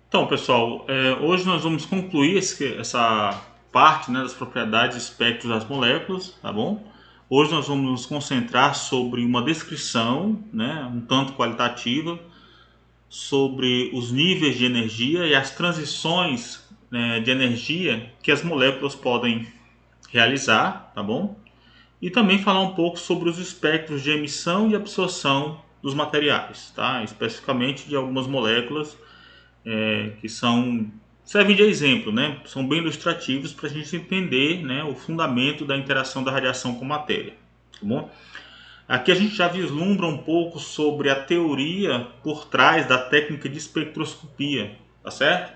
Então, pessoal, hoje nós vamos concluir essa parte, né, das propriedades e espectros das moléculas, tá bom? Hoje nós vamos nos concentrar sobre uma descrição, né, um tanto qualitativa, sobre os níveis de energia e as transições, né, de energia que as moléculas podem realizar, tá bom? E também falar um pouco sobre os espectros de emissão e absorção dos materiais, tá? Especificamente de algumas moléculas que servem de exemplo, né? São bem ilustrativos para a gente entender, né, o fundamento da interação da radiação com matéria. Tá bom? Aqui a gente já vislumbra um pouco sobre a teoria por trás da técnica de espectroscopia, tá certo?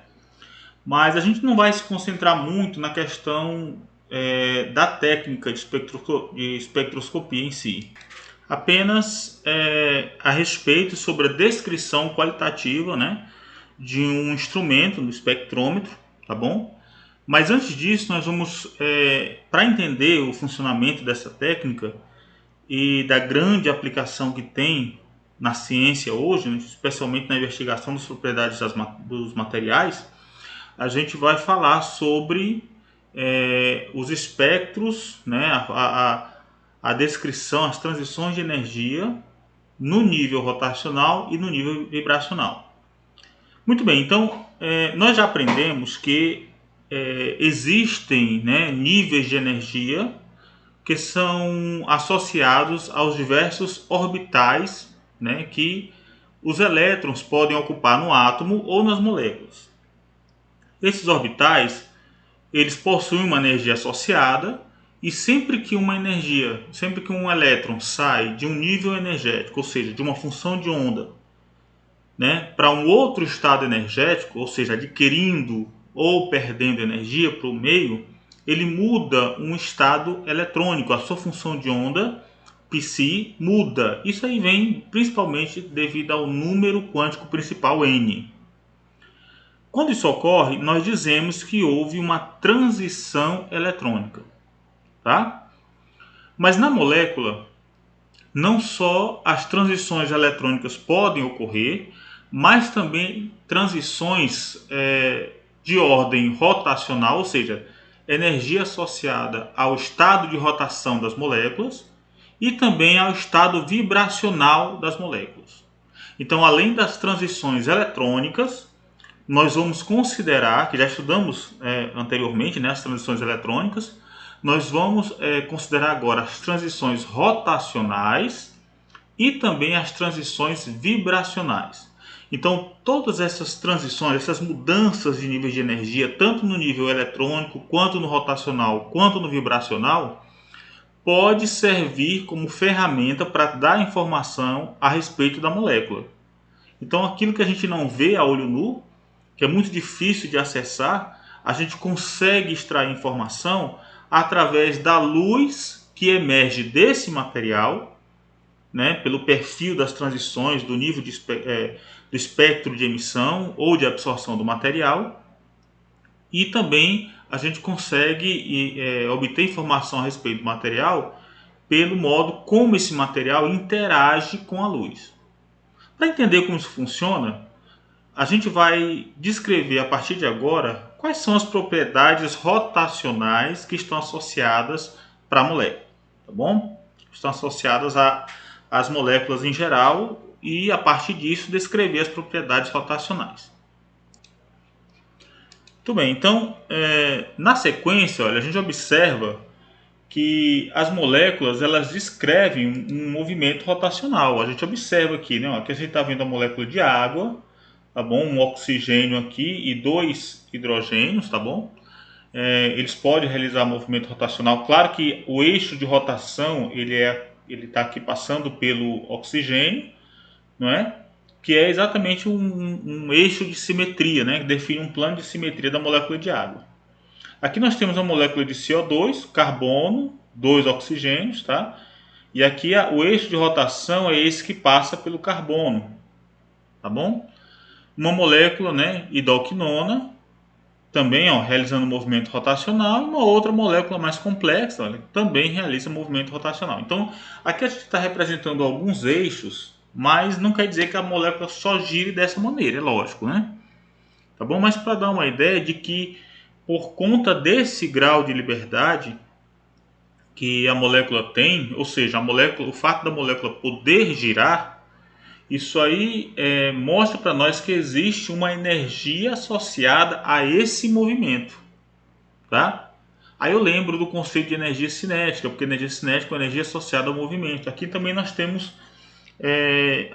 Mas a gente não vai se concentrar muito na questão da técnica de espectroscopia em si. Apenas a respeito sobre a descrição qualitativa, né, de um instrumento no espectrômetro, tá bom? Mas antes disso, nós vamos, para entender o funcionamento dessa técnica e da grande aplicação que tem na ciência hoje, né, especialmente na investigação das propriedades dos materiais, a gente vai falar sobre os espectros, né, a descrição, as transições de energia no nível rotacional e no nível vibracional. Muito bem, então nós já aprendemos que existem, né, níveis de energia que são associados aos diversos orbitais, né, que os elétrons podem ocupar no átomo ou nas moléculas. Esses orbitais eles possuem uma energia associada e sempre que um elétron sai de um nível energético, ou seja, de uma função de onda, né, para um outro estado energético, ou seja, adquirindo ou perdendo energia para o meio, ele muda um estado eletrônico, a sua função de onda, psi, muda. Isso aí vem principalmente devido ao número quântico principal n. Quando isso ocorre, nós dizemos que houve uma transição eletrônica, tá? Mas na molécula, não só as transições eletrônicas podem ocorrer, mas também transições de ordem rotacional, ou seja, energia associada ao estado de rotação das moléculas e também ao estado vibracional das moléculas. Então, além das transições eletrônicas, nós vamos considerar, que já estudamos anteriormente, né, as transições eletrônicas, nós vamos considerar agora as transições rotacionais e também as transições vibracionais. Então, todas essas transições, essas mudanças de níveis de energia, tanto no nível eletrônico, quanto no rotacional, quanto no vibracional, pode servir como ferramenta para dar informação a respeito da molécula. Então, aquilo que a gente não vê a olho nu, que é muito difícil de acessar, a gente consegue extrair informação através da luz que emerge desse material, né, pelo perfil das transições, do nível do espectro de emissão ou de absorção do material, e também a gente consegue obter informação a respeito do material pelo modo como esse material interage com a luz. Para entender como isso funciona, a gente vai descrever a partir de agora quais são as propriedades rotacionais que estão associadas para a molécula, tá bom? Estão associadas às moléculas em geral e a partir disso descrever as propriedades rotacionais. Muito bem, então na sequência, olha, a gente observa que as moléculas elas descrevem um movimento rotacional. A gente observa aqui, né? Aqui a gente está vendo a molécula de água, tá bom? Um oxigênio aqui e dois hidrogênios, tá bom? Eles podem realizar movimento rotacional. Claro que o eixo de rotação ele está aqui passando pelo oxigênio, não é? Que é exatamente um eixo de simetria, né? Que define um plano de simetria da molécula de água. Aqui nós temos a molécula de CO2, carbono, dois oxigênios, tá? E aqui o eixo de rotação é esse que passa pelo carbono, tá bom? Uma molécula, né, hidroquinona, também realizando movimento rotacional, e uma outra molécula mais complexa, olha, também realiza movimento rotacional. Então, aqui a gente está representando alguns eixos, mas não quer dizer que a molécula só gire dessa maneira, é lógico, né? tá bom? Mas para dar uma ideia de que, por conta desse grau de liberdade que a molécula tem, ou seja, a molécula, o fato da molécula poder girar, isso aí mostra para nós que existe uma energia associada a esse movimento, tá? Aí eu lembro do conceito de energia cinética, porque energia cinética é uma energia associada ao movimento. Aqui também nós temos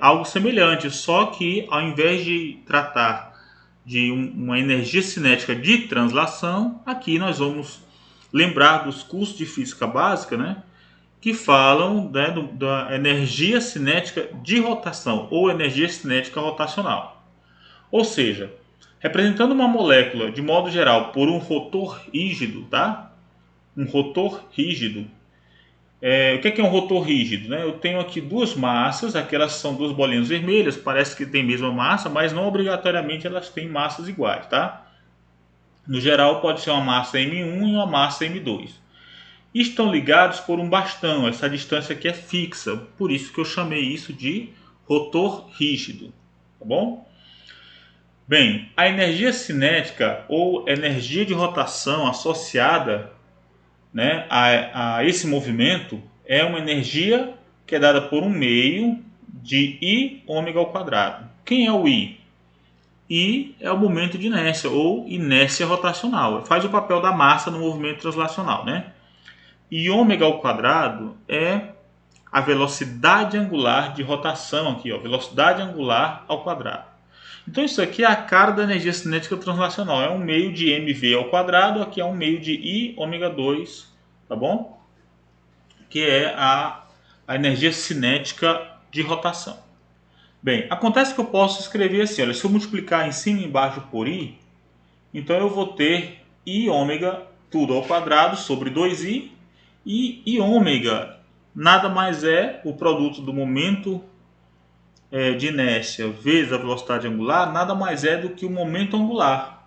algo semelhante, só que ao invés de tratar de uma energia cinética de translação, aqui nós vamos lembrar dos cursos de física básica, né, que falam, né, da energia cinética de rotação ou energia cinética rotacional. Ou seja, representando uma molécula de modo geral por um rotor rígido, tá? Um rotor rígido. O que é um rotor rígido? Né? Eu tenho aqui duas massas, aquelas são duas bolinhas vermelhas, parece que tem a mesma massa, mas não obrigatoriamente elas têm massas iguais, tá? No geral pode ser uma massa M1 e uma massa M2. E estão ligados por um bastão, essa distância aqui é fixa, por isso que eu chamei isso de rotor rígido, tá bom? Bem, a energia cinética ou energia de rotação associada, né, a esse movimento é uma energia que é dada por um meio de I ômega ao quadrado. Quem é o I? I é o momento de inércia ou inércia rotacional. Faz o papel da massa no movimento translacional, né? E ômega ao quadrado é a velocidade angular de rotação aqui, ó, velocidade angular ao quadrado. Então isso aqui é a cara da energia cinética translacional. É um meio de mv ao quadrado, aqui é um meio de I ômega 2, tá bom? Que é a energia cinética de rotação. Bem, acontece que eu posso escrever assim, olha, se eu multiplicar em cima e embaixo por I, então eu vou ter I ômega tudo ao quadrado sobre 2I, e I ômega nada mais é o produto do momento de inércia vezes a velocidade angular, nada mais é do que o momento angular.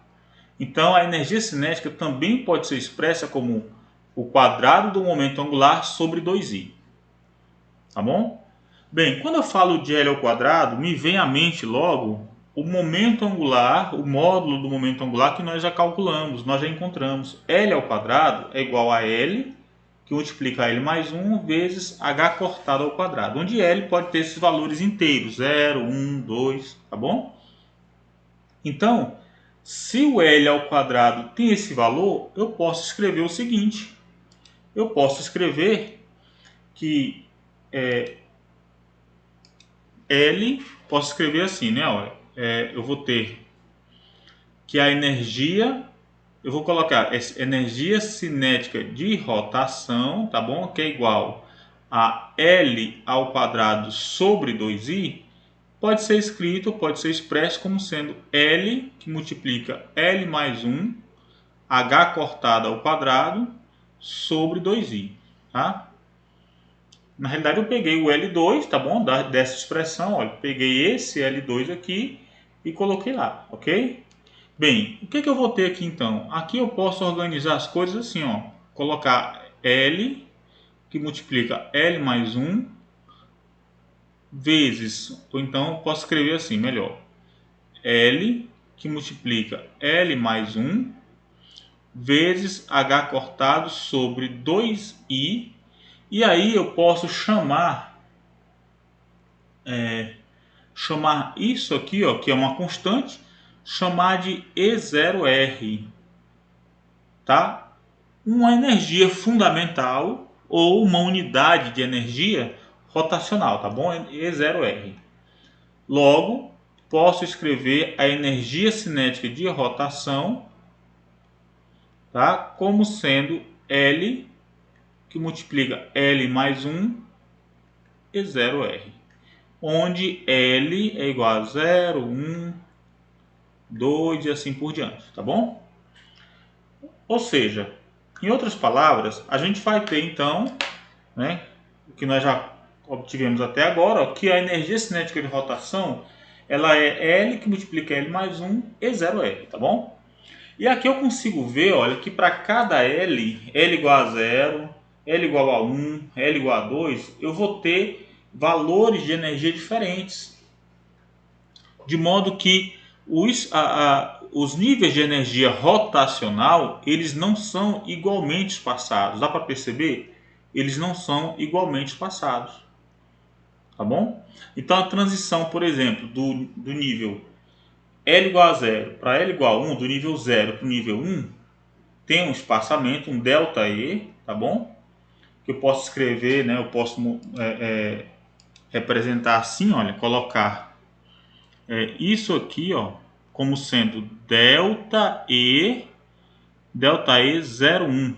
Então a energia cinética também pode ser expressa como o quadrado do momento angular sobre 2i. Tá bom? Bem, quando eu falo de L ao quadrado, me vem à mente logo o momento angular, o módulo do momento angular que nós já calculamos, nós já encontramos. L ao quadrado é igual a L, que multiplica L mais 1 vezes H cortado ao quadrado, onde L pode ter esses valores inteiros, 0, 1, 2, tá bom? Então, se o L ao quadrado tem esse valor, eu posso escrever o seguinte. Eu posso escrever que L, posso escrever assim, né? Olha, eu vou ter que a energia, eu vou colocar energia cinética de rotação, tá bom? Que é igual a L ao quadrado sobre 2i, pode ser escrito, pode ser expresso como sendo L, que multiplica L mais 1, H cortado ao quadrado, sobre 2i, tá? Na realidade eu peguei o L2, tá bom? Dessa expressão, olha, peguei esse L2 aqui e coloquei lá, ok? Bem, o que eu vou ter aqui então? Aqui eu posso organizar as coisas assim, ó. Colocar L, que multiplica L mais 1, vezes, ou então eu posso escrever assim, melhor. L, que multiplica L mais 1, vezes H cortado sobre 2i. E aí eu posso chamar isso aqui, ó, que é uma constante, chamar de E0R, tá? Uma energia fundamental ou uma unidade de energia rotacional, tá bom? E0R. Logo, posso escrever a energia cinética de rotação, tá? Como sendo L, que multiplica L mais 1, E0R. Onde L é igual a 0, 1, 2 e assim por diante, tá bom? Ou seja, em outras palavras, a gente vai ter então, né, o que nós já obtivemos até agora, ó, que a energia cinética de rotação ela é L que multiplica L mais 1 E0R, tá bom? E aqui eu consigo ver, olha, que para cada L, L igual a 0, L igual a 1, L igual a 2, eu vou ter valores de energia diferentes. De modo que os níveis de energia rotacional, eles não são igualmente espaçados. Dá para perceber? Eles não são igualmente espaçados. Tá bom? Então a transição, por exemplo, do nível L igual a 0 para L igual a 1, do nível 0 para o nível 1, tem um espaçamento, um ΔE, tá bom? Que eu posso escrever, né? Eu posso representar assim, olha, colocar isso aqui, ó, como sendo ΔE 01.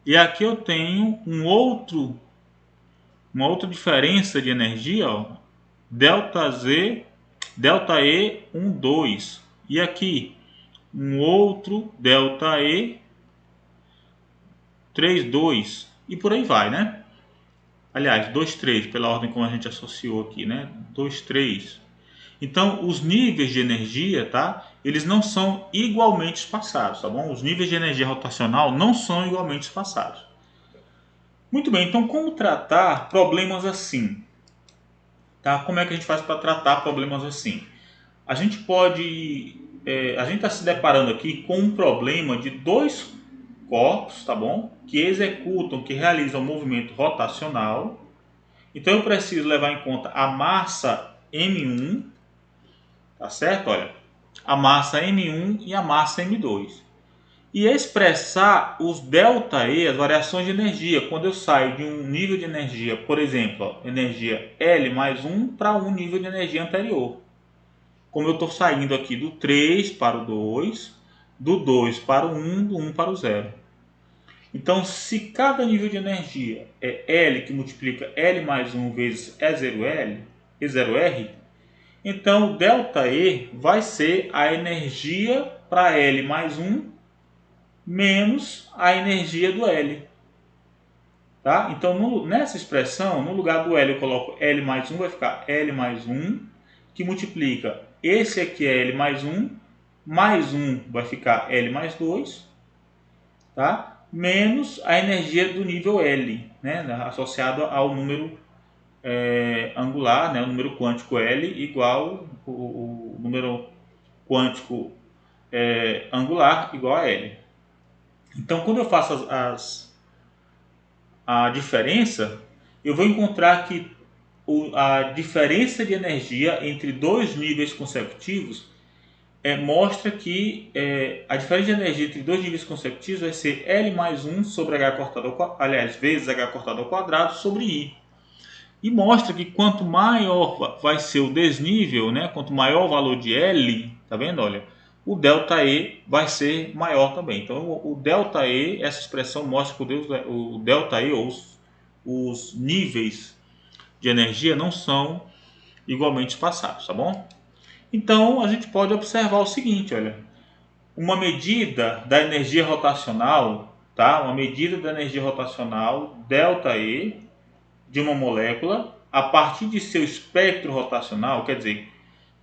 E aqui eu tenho uma outra diferença de energia, ó, ΔE 12. E aqui um outro ΔE 32 e por aí vai, né? Aliás, 23, pela ordem como a gente associou aqui, né? 23. Então, os níveis de energia, tá? Eles não são igualmente espaçados, tá bom? Os níveis de energia rotacional não são igualmente espaçados. Muito bem, então como tratar problemas assim? Tá? Como é que a gente faz para tratar problemas assim? A gente pode... a gente está se deparando aqui com um problema de dois corpos, tá bom? Que executam, que realizam um movimento rotacional. Então eu preciso levar em conta a massa M1, tá certo? Olha, a massa M1 e a massa M2. E expressar os ΔE, as variações de energia, quando eu saio de um nível de energia, por exemplo, ó, energia L mais 1 para um nível de energia anterior. Como eu estou saindo aqui do 3 para o 2, do 2 para o 1, do 1 para o 0. Então, se cada nível de energia é L que multiplica L mais 1 vezes E0L, E0R, então o ΔE vai ser a energia para L mais 1 menos a energia do L. Tá? Então, nessa expressão, no lugar do L eu coloco L mais 1, vai ficar L mais 1, que multiplica esse aqui é L mais 1 vai ficar L mais 2, tá? Menos a energia do nível L, né? Associado ao número angular, né? O número quântico L igual o número quântico angular igual a L. Então, quando eu faço a diferença, eu vou encontrar que a diferença de energia entre dois níveis consecutivos mostra que a diferença de energia entre dois níveis consecutivos vai ser L mais 1 sobre H cortado ao quadrado, aliás, vezes H cortado ao quadrado sobre I. E mostra que quanto maior vai ser o desnível, né, quanto maior o valor de L, tá vendo? Olha, o ΔE vai ser maior também. Então, o ΔE, essa expressão mostra que o ΔE, ou os níveis de energia, não são igualmente espaçados, tá bom? Então, a gente pode observar o seguinte, olha, uma medida da energia rotacional, tá? Uma medida da energia rotacional, ΔE, de uma molécula, a partir de seu espectro rotacional, quer dizer,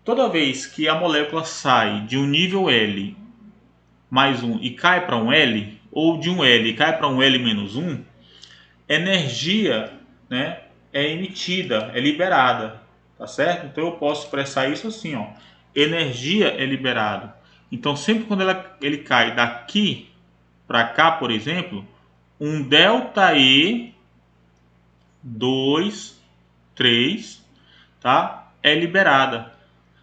toda vez que a molécula sai de um nível L mais 1 e cai para um L, ou de um L e cai para um L menos 1, energia, né, é emitida, é liberada. Tá certo? Então eu posso expressar isso assim, ó. Energia é liberada. Então sempre quando ele cai daqui para cá, por exemplo, um ΔE 2, 3, tá? É liberada.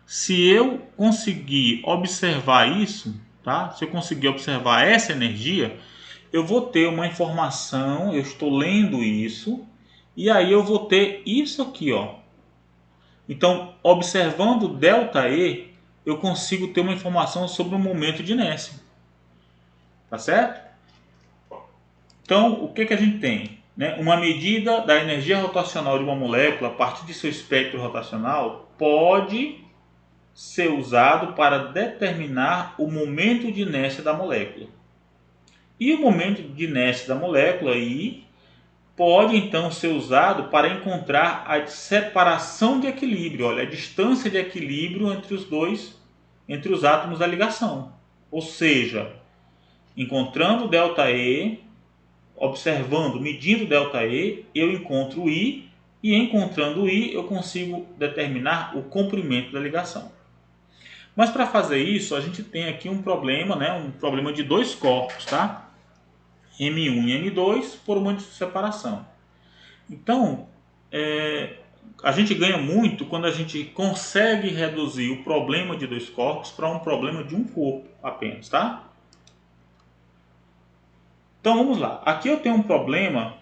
Se eu conseguir observar isso, tá? Se eu conseguir observar essa energia, eu vou ter uma informação, eu estou lendo isso, e aí eu vou ter isso aqui, ó. Então, observando ΔE, eu consigo ter uma informação sobre o momento de inércia. Tá certo? Então, o que a gente tem? Né? Uma medida da energia rotacional de uma molécula a partir de seu espectro rotacional pode ser usado para determinar o momento de inércia da molécula. E o momento de inércia da molécula I pode então ser usado para encontrar a separação de equilíbrio, olha, a distância de equilíbrio entre os átomos da ligação. Ou seja, encontrando ΔE, observando, medindo ΔE, eu encontro o I, e encontrando o I eu consigo determinar o comprimento da ligação. Mas para fazer isso, a gente tem aqui um problema, né? Um problema de dois corpos, tá? M1 e M2 por uma separação. Então, a gente ganha muito quando a gente consegue reduzir o problema de dois corpos para um problema de um corpo apenas, tá? Então vamos lá. Aqui eu tenho um problema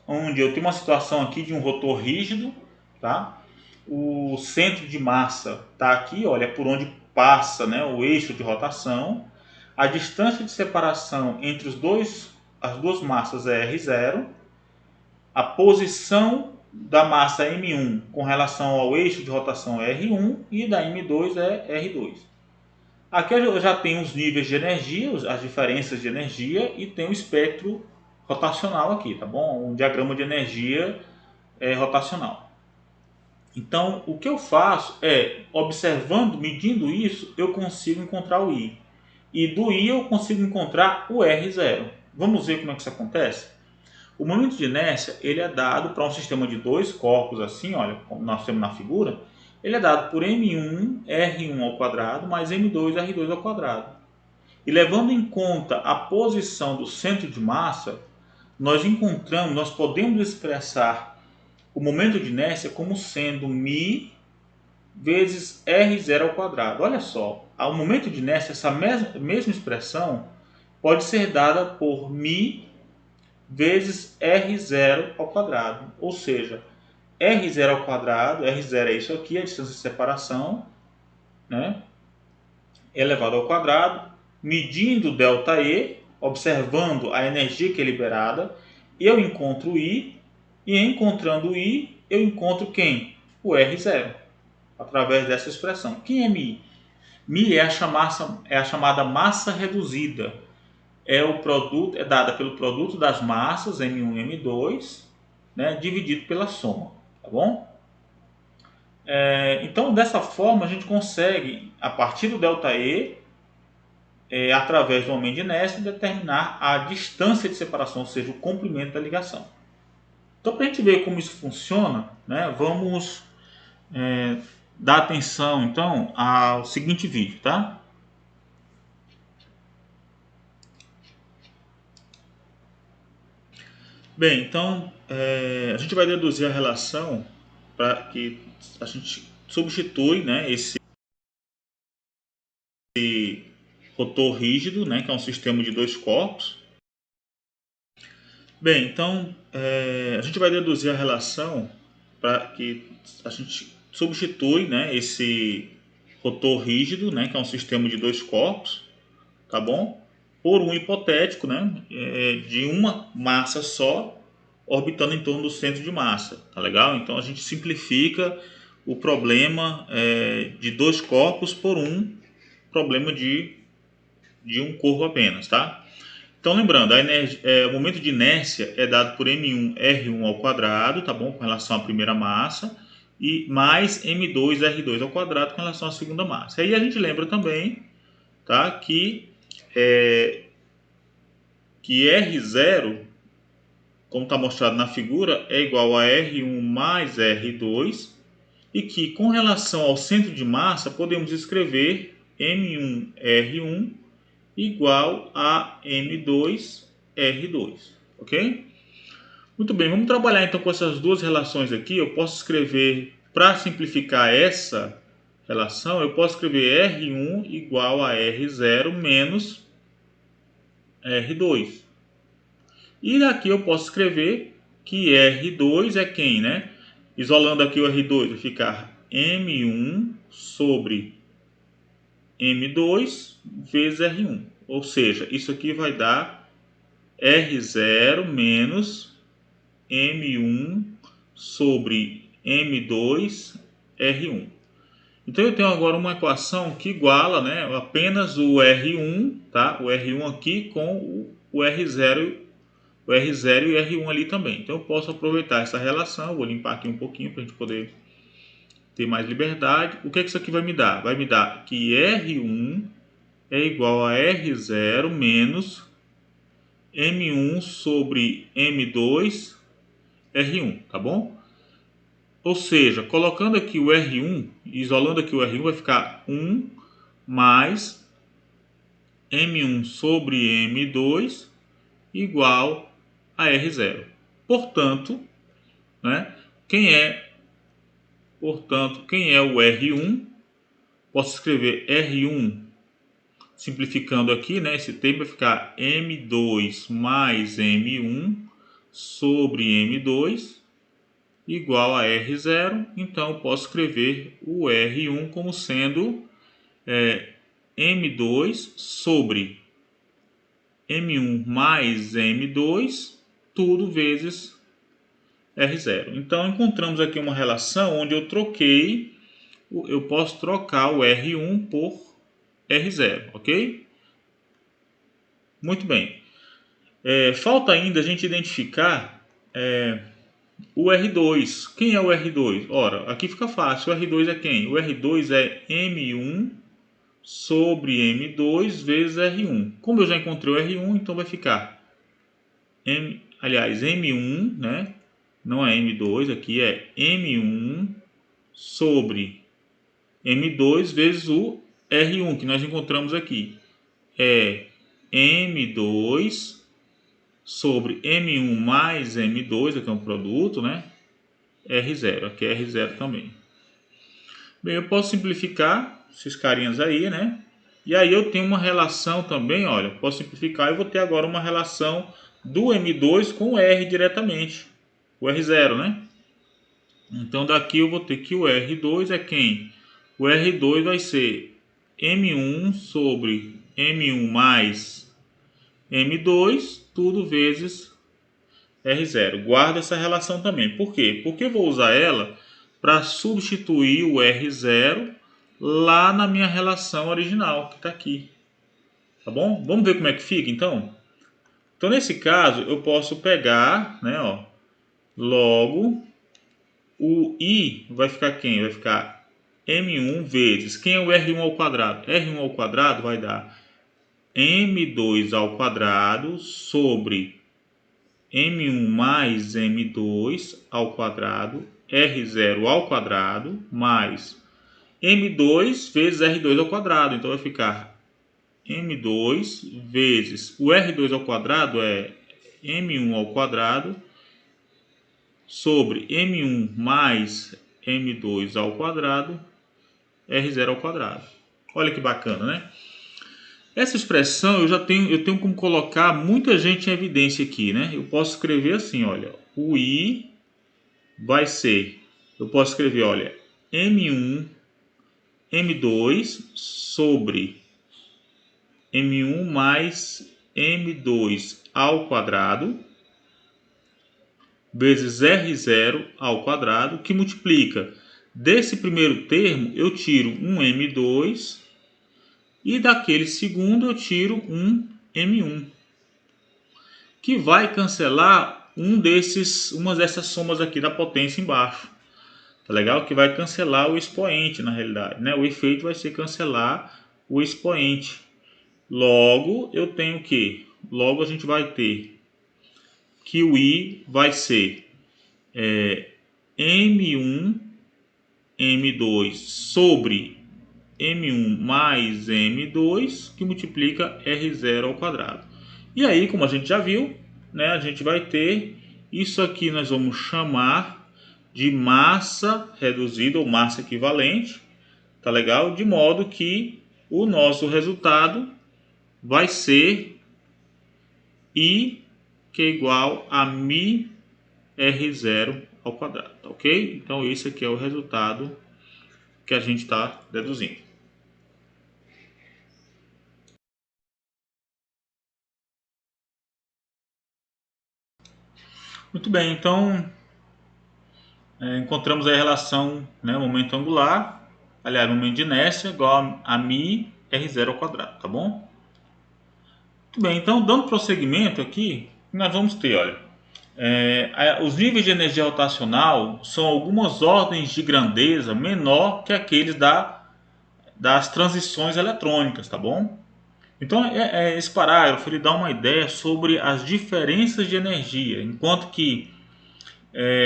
onde eu tenho uma situação aqui de um rotor rígido, tá? O centro de massa está aqui, olha, por onde passa, né, o eixo de rotação. A distância de separação entre as duas massas é R0. A posição da massa M1 com relação ao eixo de rotação é R1 e da M2 é R2. Aqui eu já tenho os níveis de energia, as diferenças de energia e tem o espectro rotacional aqui, tá bom? Um diagrama de energia rotacional. Então, o que eu faço é, observando, medindo isso, eu consigo encontrar o I. E do I eu consigo encontrar o R0. Vamos ver como é que isso acontece? O momento de inércia ele é dado para um sistema de dois corpos assim, olha, como nós temos na figura, ele é dado por M1 R1 ao quadrado mais M2 R2 ao quadrado. E levando em conta a posição do centro de massa, nós podemos expressar o momento de inércia como sendo μ vezes R0 ao quadrado. Olha só, ao momento de inércia, essa mesma expressão pode ser dada por μ vezes R0 ao quadrado. Ou seja, R0 ao quadrado, R0 é isso aqui, a distância de separação, né, elevado ao quadrado, medindo ΔE, observando a energia que é liberada, eu encontro o I, e encontrando o I, eu encontro quem? O R0, através dessa expressão. Quem é μ? μ é a chamada massa reduzida. É dada pelo produto das massas, M1 e M2, né, dividido pela soma. Tá bom? Então, dessa forma, a gente consegue, a partir do ΔE, através do momento de inércia, determinar a distância de separação, ou seja, o comprimento da ligação. Então, para a gente ver como isso funciona, né, vamos dar atenção, então, ao seguinte vídeo, tá? Bem, então, a gente vai deduzir a relação para que a gente substitui, né, esse rotor rígido, né, que é um sistema de dois corpos. Bem, então a gente vai deduzir a relação para que a gente substitui, né, esse rotor rígido, né, que é um sistema de dois corpos, tá bom? Por um hipotético, né, de uma massa só orbitando em torno do centro de massa, tá legal? Então a gente simplifica o problema de dois corpos por um problema de um corpo apenas, tá? Então, lembrando, o momento de inércia é dado por M1 R1 ao quadrado, tá bom? Com relação à primeira massa, e mais M2 R2 ao quadrado com relação à segunda massa. Aí a gente lembra também, tá, que R0, como está mostrado na figura, é igual a R1 mais R2, e que com relação ao centro de massa podemos escrever M1 R1 igual a M2 R2, ok? Muito bem, vamos trabalhar então com essas duas relações aqui. Eu posso escrever, para simplificar essa relação, eu posso escrever R1 igual a R0 menos R2. E daqui eu posso escrever que R2 é quem, né? Isolando aqui o R2, vai ficar M1 sobre M2 vezes R1. Ou seja, isso aqui vai dar R0 menos M1 sobre M2 R1. Então eu tenho agora uma equação que iguala, né, apenas o R1, tá? O R1 aqui com o R0 e R1 ali também. Então eu posso aproveitar essa relação, vou limpar aqui um pouquinho para a gente poder ter mais liberdade. O que é que isso aqui vai me dar? Vai me dar que R1 é igual a R0 menos M1 sobre M2 R1, tá bom? Ou seja, colocando aqui o R1, isolando aqui o R1, vai ficar 1 mais M1 sobre M2 igual a R0. Portanto, né, quem é o R1? Posso escrever R1, simplificando aqui, né, esse termo vai ficar M2 mais M1 sobre M2 igual a R0. Então, eu posso escrever o R1 como sendo M2 sobre M1 mais M2, tudo vezes R0. Então, encontramos aqui uma relação onde eu posso trocar o R1 por R0, ok? Muito bem. Falta ainda a gente identificar o R2. Quem é o R2? Ora, aqui fica fácil. O R2 é quem? O R2 é M1 sobre M2 vezes R1. Como eu já encontrei o R1, então vai ficar M1, né? Não é M2, aqui é M1 sobre M2 vezes o R1, que nós encontramos aqui. É M2 sobre M1 mais M2, aqui é um produto, né? R0, aqui é R0 também. Bem, eu posso simplificar esses carinhas aí, né? E aí eu tenho uma relação também, olha, posso simplificar e vou ter agora uma relação do M2 com o R diretamente, o R0, né? Então daqui eu vou ter que o R2 é quem? O R2 vai ser M1 sobre M1 mais M2, tudo vezes R0. Guarda essa relação também. Por quê? Porque eu vou usar ela para substituir o R0 lá na minha relação original, que está aqui. Tá bom? Vamos ver como é que fica, então? Então, nesse caso, eu posso pegar, né, ó, logo, o I vai ficar quem? Vai ficar M1 vezes, quem é o R1 ao quadrado? R1 ao quadrado vai dar M2 ao quadrado sobre M1 mais M2 ao quadrado, R0 ao quadrado, mais M2 vezes R2 ao quadrado. Então vai ficar M2 vezes o R2 ao quadrado é M1 ao quadrado sobre M1 mais M2 ao quadrado, R0 ao quadrado. Olha que bacana, né? Essa expressão eu tenho como colocar muita gente em evidência aqui, né? Eu posso escrever assim, olha, o I vai ser, eu posso escrever, olha, M1, M2 sobre M1 mais M2 ao quadrado vezes R0 ao quadrado, que multiplica. Desse primeiro termo eu tiro um M2 e daquele segundo eu tiro um M1, que vai cancelar uma dessas somas aqui da potência embaixo. Tá legal? Que vai cancelar o expoente na realidade, né? O efeito vai ser cancelar o expoente. Logo, eu tenho que, logo a gente vai ter que o I vai ser M1, M2 sobre M1 mais M2, que multiplica R0 ao quadrado. E aí, como a gente já viu, né, a gente vai ter isso aqui, nós vamos chamar de massa reduzida ou massa equivalente, tá legal? De modo que o nosso resultado vai ser I, que é igual a μ R0 ao quadrado, ok? Então esse aqui é o resultado que a gente está deduzindo. Muito bem, então encontramos a relação, né, momento angular, aliás, momento de inércia igual a μ R0 ao quadrado, tá bom? Muito bem, então dando prosseguimento aqui, nós vamos ter, olha, os níveis de energia rotacional são algumas ordens de grandeza menor que aqueles das transições eletrônicas, tá bom? Então, esse parágrafo ele dá uma ideia sobre as diferenças de energia, enquanto que,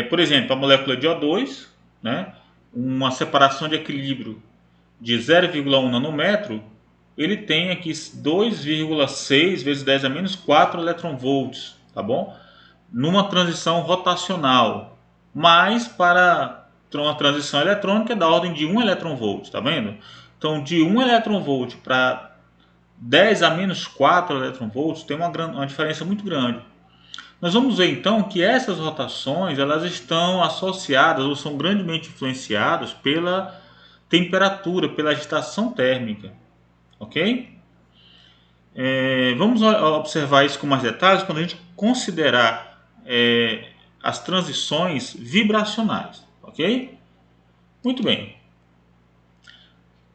por exemplo, a molécula de O2, né, uma separação de equilíbrio de 0,1 nanômetro, ele tem aqui 2,6 vezes 10 a menos 4 eletronvolts, tá bom? Numa transição rotacional, mas para uma transição eletrônica é da ordem de 1 eletronvolt, tá vendo? Então, de 1 eletronvolt para 10 a menos 4 eletronvolts tem uma diferença muito grande. Nós vamos ver então que essas rotações elas estão associadas ou são grandemente influenciadas pela temperatura, pela agitação térmica, ok? Vamos observar isso com mais detalhes quando a gente considerar as transições vibracionais, ok? Muito bem.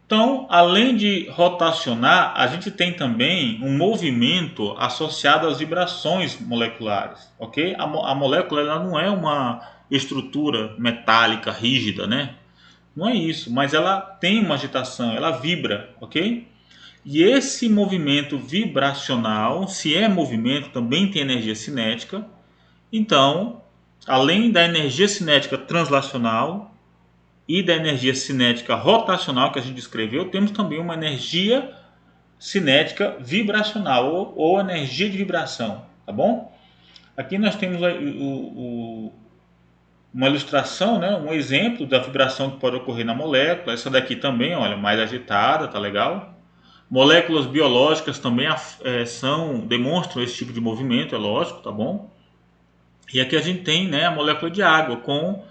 Então, além de rotacionar, a gente tem também um movimento associado às vibrações moleculares, ok? A molécula ela não é uma estrutura metálica rígida, né? Não é isso, mas ela tem uma agitação, ela vibra, ok? E esse movimento vibracional, se é movimento, também tem energia cinética. Então, além da energia cinética translacional e da energia cinética rotacional que a gente descreveu, temos também uma energia cinética vibracional ou energia de vibração, tá bom? Aqui nós temos uma ilustração, né, um exemplo da vibração que pode ocorrer na molécula. Essa daqui também, olha, mais agitada, tá legal? Moléculas biológicas também demonstram esse tipo de movimento, é lógico, tá bom? E aqui a gente tem, né, a molécula de água com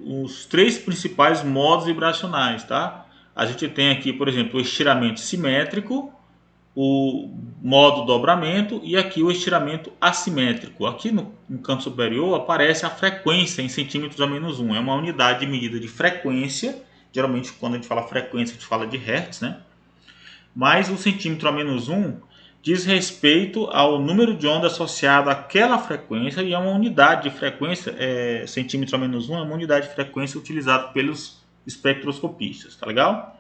os 3 principais modos vibracionais, tá? A gente tem aqui, por exemplo, o estiramento simétrico, o modo dobramento e aqui o estiramento assimétrico. Aqui no canto superior aparece a frequência em centímetros a menos 1. É uma unidade de medida de frequência. Geralmente quando a gente fala frequência a gente fala de hertz, né? Mas o centímetro a menos 1 diz respeito ao número de ondas associado àquela frequência e é uma unidade de frequência, centímetro a menos 1 é uma unidade de frequência utilizada pelos espectroscopistas, tá legal?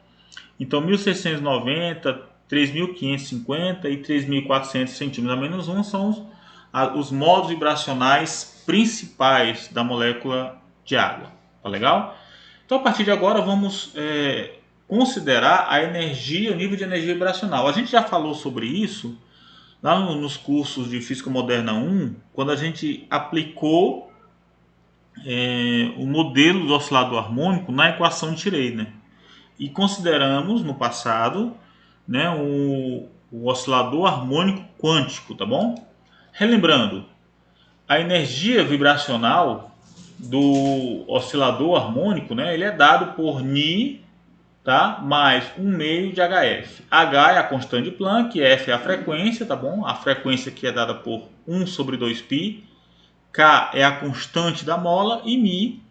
Então 1690, 3550 e 3400 centímetros a menos 1 são os modos vibracionais principais da molécula de água, tá legal? Então a partir de agora vamos considerar a energia, o nível de energia vibracional. A gente já falou sobre isso lá nos cursos de Física Moderna 1, quando a gente aplicou o modelo do oscilador harmônico na equação de Schrödinger. E consideramos no passado, né, o oscilador harmônico quântico, tá bom? Relembrando, a energia vibracional do oscilador harmônico, né, ele é dado por Ni, tá? Mais 1/2 de HF. H é a constante de Planck, F é a frequência, tá bom? A frequência que é dada por 1/2π. K é a constante da mola e μ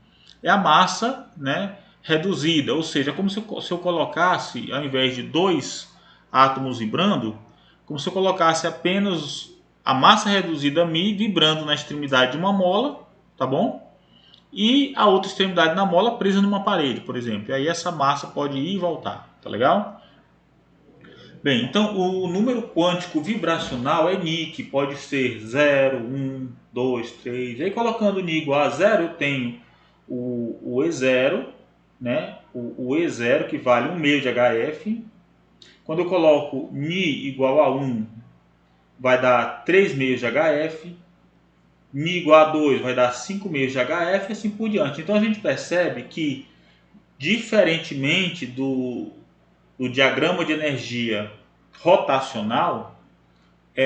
é a massa, né, reduzida. Ou seja, como se eu colocasse, ao invés de 2 átomos vibrando, como se eu colocasse apenas a massa reduzida μ vibrando na extremidade de uma mola, tá bom? E a outra extremidade na mola presa numa parede, por exemplo. E aí essa massa pode ir e voltar, tá legal? Bem, então o número quântico vibracional é Ni, que pode ser 0, 1, 2, 3. E aí colocando Ni igual a 0, eu tenho o E0, né? O E0 que vale 1/2 de HF. Quando eu coloco Ni igual a 1, vai dar 3/2 de HF. Ni igual a 2 vai dar 5/2 de HF e assim por diante. Então a gente percebe que, diferentemente do diagrama de energia rotacional,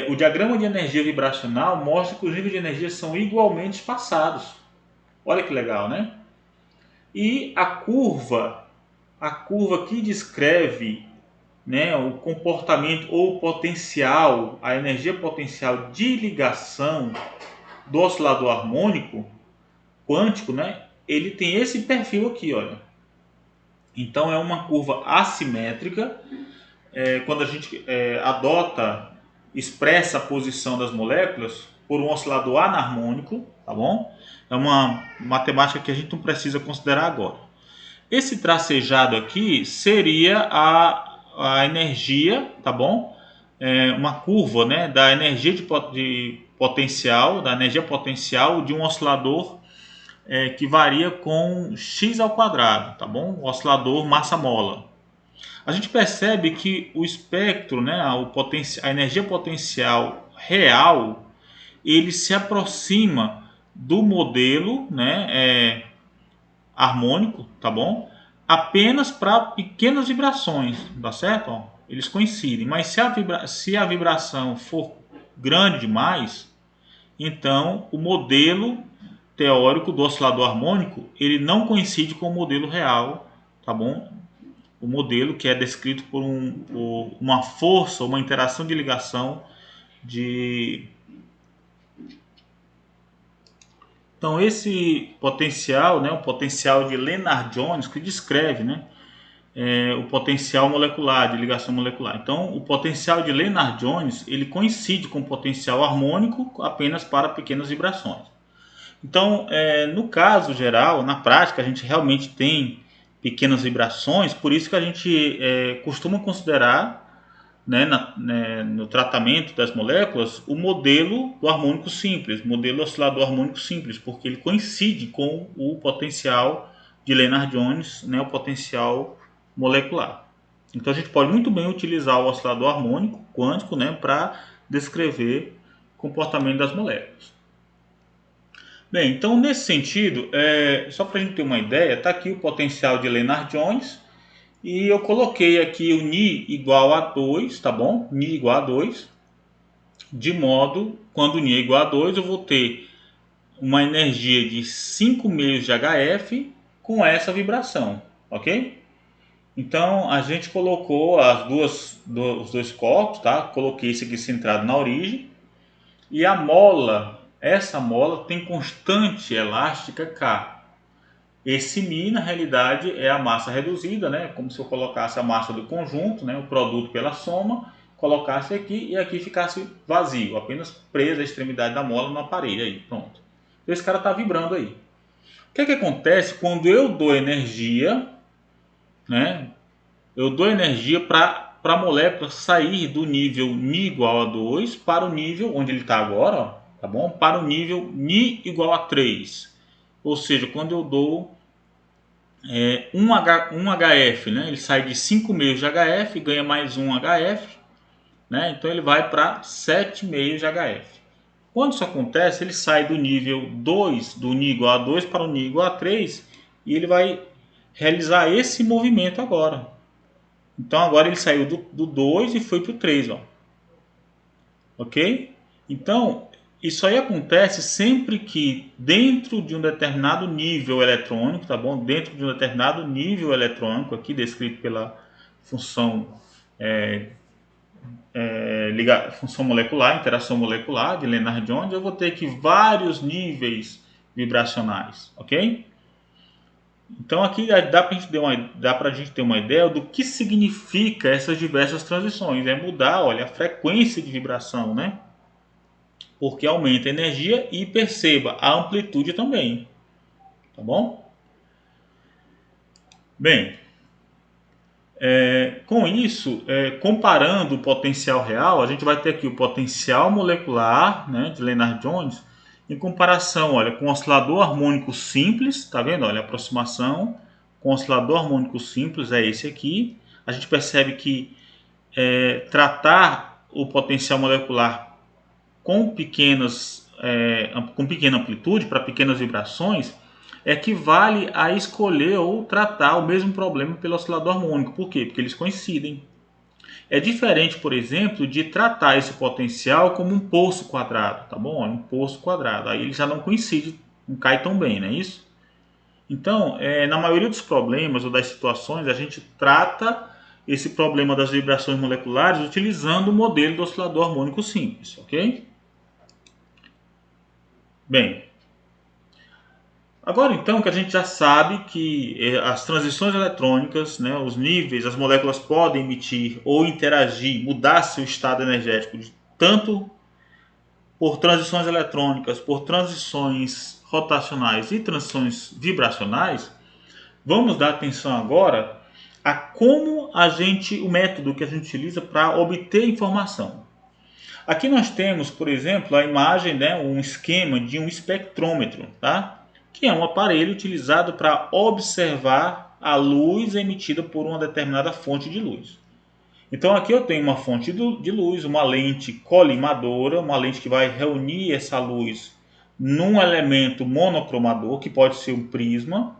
o diagrama de energia vibracional mostra que os níveis de energia são igualmente espaçados. Olha que legal, né? E a curva que descreve, né, o comportamento ou potencial, a energia potencial de ligação do oscilador harmônico quântico, né, ele tem esse perfil aqui, olha. Então é uma curva assimétrica. Quando a gente expressa a posição das moléculas por um oscilador anarmônico, tá bom? É uma matemática que a gente não precisa considerar agora. Esse tracejado aqui seria a energia, tá bom? Uma curva, né, da energia de potencial, da energia potencial de um oscilador que varia com x ao quadrado, tá bom? O oscilador massa-mola. A gente percebe que o espectro, né, a energia potencial real, ele se aproxima do modelo, né, harmônico, tá bom? Apenas para pequenas vibrações, tá certo? Ó, eles coincidem, mas se a vibração for grande demais, então o modelo teórico do oscilador harmônico ele não coincide com o modelo real, tá bom? O modelo que é descrito por uma força, uma interação de ligação de... Então esse potencial, né, o potencial de Lennard-Jones, que descreve, né, o potencial molecular, de ligação molecular. Então o potencial de Lennard-Jones ele coincide com o potencial harmônico apenas para pequenas vibrações. Então, no caso geral, na prática, a gente realmente tem pequenas vibrações, por isso que a gente costuma considerar, né, no tratamento das moléculas, o modelo do harmônico simples, modelo oscilador harmônico simples, porque ele coincide com o potencial de Lennard-Jones, né, o potencial molecular. Então a gente pode muito bem utilizar o oscilador harmônico quântico, né, para descrever o comportamento das moléculas. Bem, então nesse sentido, só para a gente ter uma ideia, está aqui o potencial de Lennard-Jones e eu coloquei aqui o Ni igual a 2, tá bom? Ni igual a 2, de modo, quando o Ni é igual a 2, eu vou ter uma energia de 5 meios de HF com essa vibração, ok? Então a gente colocou os dois corpos, tá? Coloquei esse aqui centrado na origem e a mola, essa mola tem constante elástica K. Esse μ, na realidade, é a massa reduzida, né? Como se eu colocasse a massa do conjunto, né? O produto pela soma, colocasse aqui e aqui ficasse vazio, apenas presa a extremidade da mola no aparelho aí, pronto. Esse cara está vibrando aí. O que acontece quando eu dou energia, né? Eu dou energia para a molécula sair do nível Ni igual a 2 para o nível onde ele está agora, ó, tá bom? Para o nível Ni igual a 3. Ou seja, quando eu dou 1 HF, né? Ele sai de 5 meios de HF, ganha mais 1 HF, né? Então ele vai para 7 meios de HF. Quando isso acontece, ele sai do nível 2, do Ni igual a 2 para o Ni igual a 3, e ele vai realizar esse movimento agora. Então agora ele saiu do 2 e foi para o 3, ó. Ok? Então, isso aí acontece sempre que dentro de um determinado nível eletrônico, tá bom? Dentro de um determinado nível eletrônico, aqui descrito pela função função molecular, interação molecular de Lennard-Jones, eu vou ter aqui vários níveis vibracionais, ok? Então aqui dá para a gente ter uma ideia do que significa essas diversas transições. É mudar, olha, a frequência de vibração, né? Porque aumenta a energia e perceba a amplitude também, tá bom? Bem, com isso, comparando o potencial real, a gente vai ter aqui o potencial molecular, né, de Lennard-Jones, em comparação, olha, com o oscilador harmônico simples, tá vendo? Olha, a aproximação com o oscilador harmônico simples é esse aqui. A gente percebe que tratar o potencial molecular com pequena amplitude, para pequenas vibrações, equivale a escolher ou tratar o mesmo problema pelo oscilador harmônico. Por quê? Porque eles coincidem. É diferente, por exemplo, de tratar esse potencial como um poço quadrado, tá bom? Um poço quadrado. Aí ele já não coincide, não cai tão bem, não é isso? Então, na maioria dos problemas ou das situações, a gente trata esse problema das vibrações moleculares utilizando o modelo do oscilador harmônico simples, ok? Bem, agora então que a gente já sabe que as transições eletrônicas, né, os níveis, as moléculas podem emitir ou interagir, mudar seu estado energético tanto por transições eletrônicas, por transições rotacionais e transições vibracionais, vamos dar atenção agora a como o método que a gente utiliza para obter informação. Aqui nós temos, por exemplo, a imagem, né, um esquema de um espectrômetro, tá? que é um aparelho utilizado para observar a luz emitida por uma determinada fonte de luz. Então aqui eu tenho uma fonte de luz, uma lente colimadora, uma lente que vai reunir essa luz num elemento monocromador, que pode ser um prisma,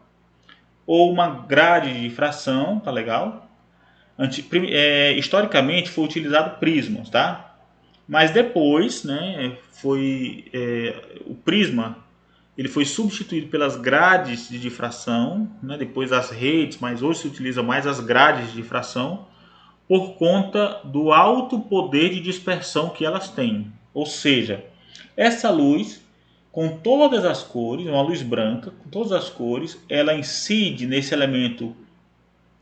ou uma grade de difração, tá legal? Historicamente foi utilizado prismas, tá? Mas depois, né, o prisma ele foi substituído pelas grades de difração, né, depois as redes, mas hoje se utiliza mais as grades de difração, por conta do alto poder de dispersão que elas têm. Ou seja, essa luz, com todas as cores, uma luz branca, com todas as cores, ela incide nesse elemento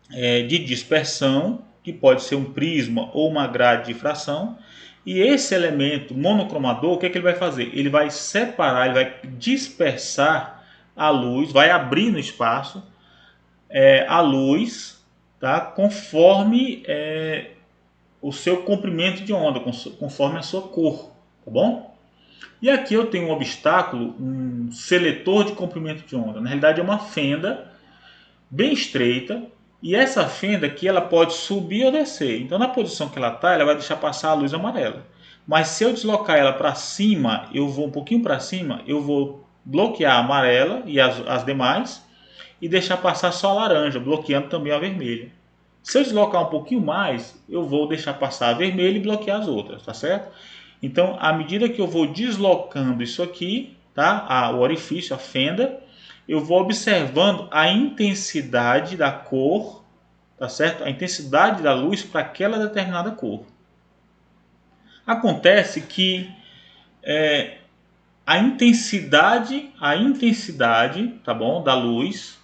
de dispersão, que pode ser um prisma ou uma grade de difração, e esse elemento monocromador, o que ele vai fazer? Ele vai separar, ele vai dispersar a luz, vai abrir no espaço a luz, tá? Conforme o seu comprimento de onda, conforme a sua cor, tá bom? E aqui eu tenho um obstáculo, um seletor de comprimento de onda. Na realidade é uma fenda bem estreita, e essa fenda aqui ela pode subir ou descer. Então na posição que ela está, ela vai deixar passar a luz amarela. Mas se eu deslocar ela para cima, eu vou um pouquinho para cima, eu vou bloquear a amarela e as demais e deixar passar só a laranja, bloqueando também a vermelha. Se eu deslocar um pouquinho mais, eu vou deixar passar a vermelha e bloquear as outras, tá certo? Então, à medida que eu vou deslocando isso aqui, tá? O orifício, a fenda, eu vou observando a intensidade da cor, tá certo? A intensidade da luz para aquela determinada cor. Acontece que a intensidade, tá bom, da luz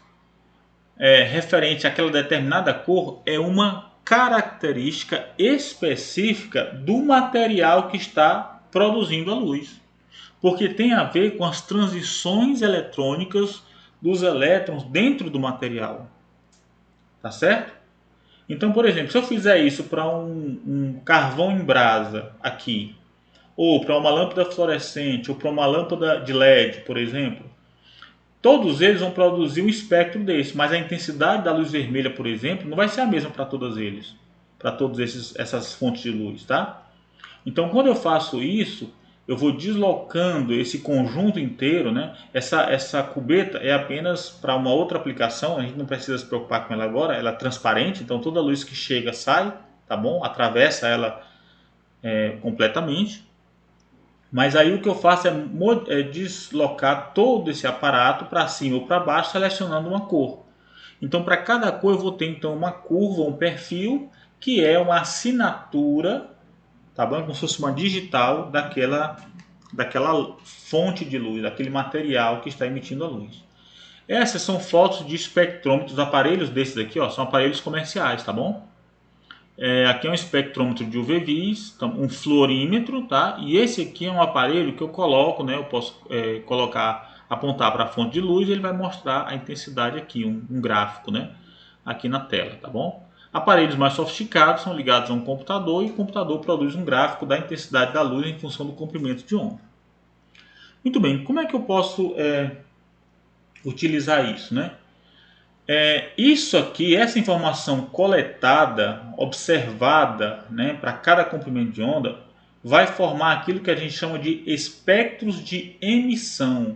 referente àquela determinada cor é uma característica específica do material que está produzindo a luz, porque tem a ver com as transições eletrônicas dos elétrons dentro do material, tá certo? Então, por exemplo, se eu fizer isso para um carvão em brasa aqui, ou para uma lâmpada fluorescente, ou para uma lâmpada de LED, por exemplo, todos eles vão produzir um espectro desse, mas a intensidade da luz vermelha, por exemplo, não vai ser a mesma para todos eles, para todas essas fontes de luz, tá? Então, quando eu faço isso, eu vou deslocando esse conjunto inteiro, né? Essa cubeta é apenas para uma outra aplicação, a gente não precisa se preocupar com ela agora, ela é transparente, então toda luz que chega sai, tá bom? Atravessa ela completamente. Mas aí o que eu faço é deslocar todo esse aparato para cima ou para baixo, selecionando uma cor. Então, para cada cor eu vou ter então uma curva, um perfil, que é uma assinatura, tá bom? Como se fosse uma digital daquela fonte de luz, daquele material que está emitindo a luz. Essas são fotos de espectrômetros, aparelhos desses aqui, ó, são aparelhos comerciais, tá bom? Aqui é um espectrômetro de UV-Vis, um fluorímetro, tá? E esse aqui é um aparelho que eu coloco, né? Eu posso apontar para a fonte de luz e ele vai mostrar a intensidade aqui, um gráfico, né? Aqui na tela, tá bom? Aparelhos mais sofisticados são ligados a um computador e o computador produz um gráfico da intensidade da luz em função do comprimento de onda. Muito bem, como é que eu posso utilizar isso, né? Isso aqui, essa informação coletada, observada, né, para cada comprimento de onda, vai formar aquilo que a gente chama de espectros de emissão.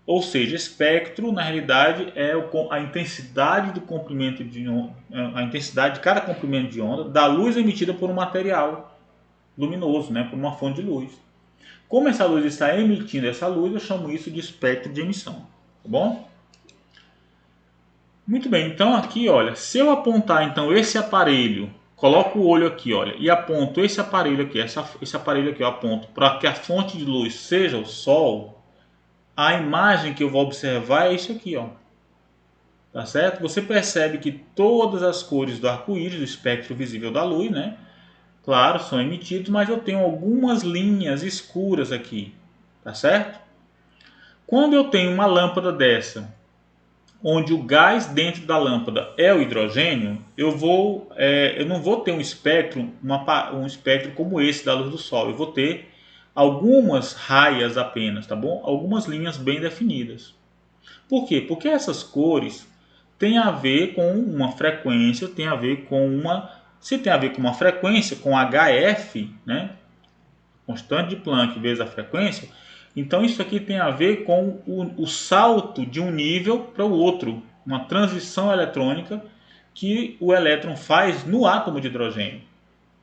Ou seja, espectro, na realidade, é a intensidade do comprimento de onda, a intensidade de cada comprimento de onda da luz emitida por um material luminoso, né, por uma fonte de luz. Como essa luz está emitindo essa luz, eu chamo isso de espectro de emissão. Tá bom? Muito bem, então aqui, olha, se eu apontar então esse aparelho, coloco o olho aqui, olha, e aponto esse aparelho aqui, esse aparelho aqui eu aponto para que a fonte de luz seja o Sol, a imagem que eu vou observar é isso aqui, ó. Tá certo? Você percebe que todas as cores do arco-íris, do espectro visível da luz, né? Claro, são emitidos, mas eu tenho algumas linhas escuras aqui, tá certo? Quando eu tenho uma lâmpada dessa, onde o gás dentro da lâmpada é o hidrogênio, eu não vou ter um espectro como esse da luz do Sol. Eu vou ter algumas raias apenas, tá bom? Algumas linhas bem definidas. Por quê? Porque essas cores têm a ver com uma frequência, tem a ver com uma... Se tem a ver com uma frequência, com HF, né? Constante de Planck vezes a frequência, então isso aqui tem a ver com o salto de um nível para o outro, uma transição eletrônica que o elétron faz no átomo de hidrogênio.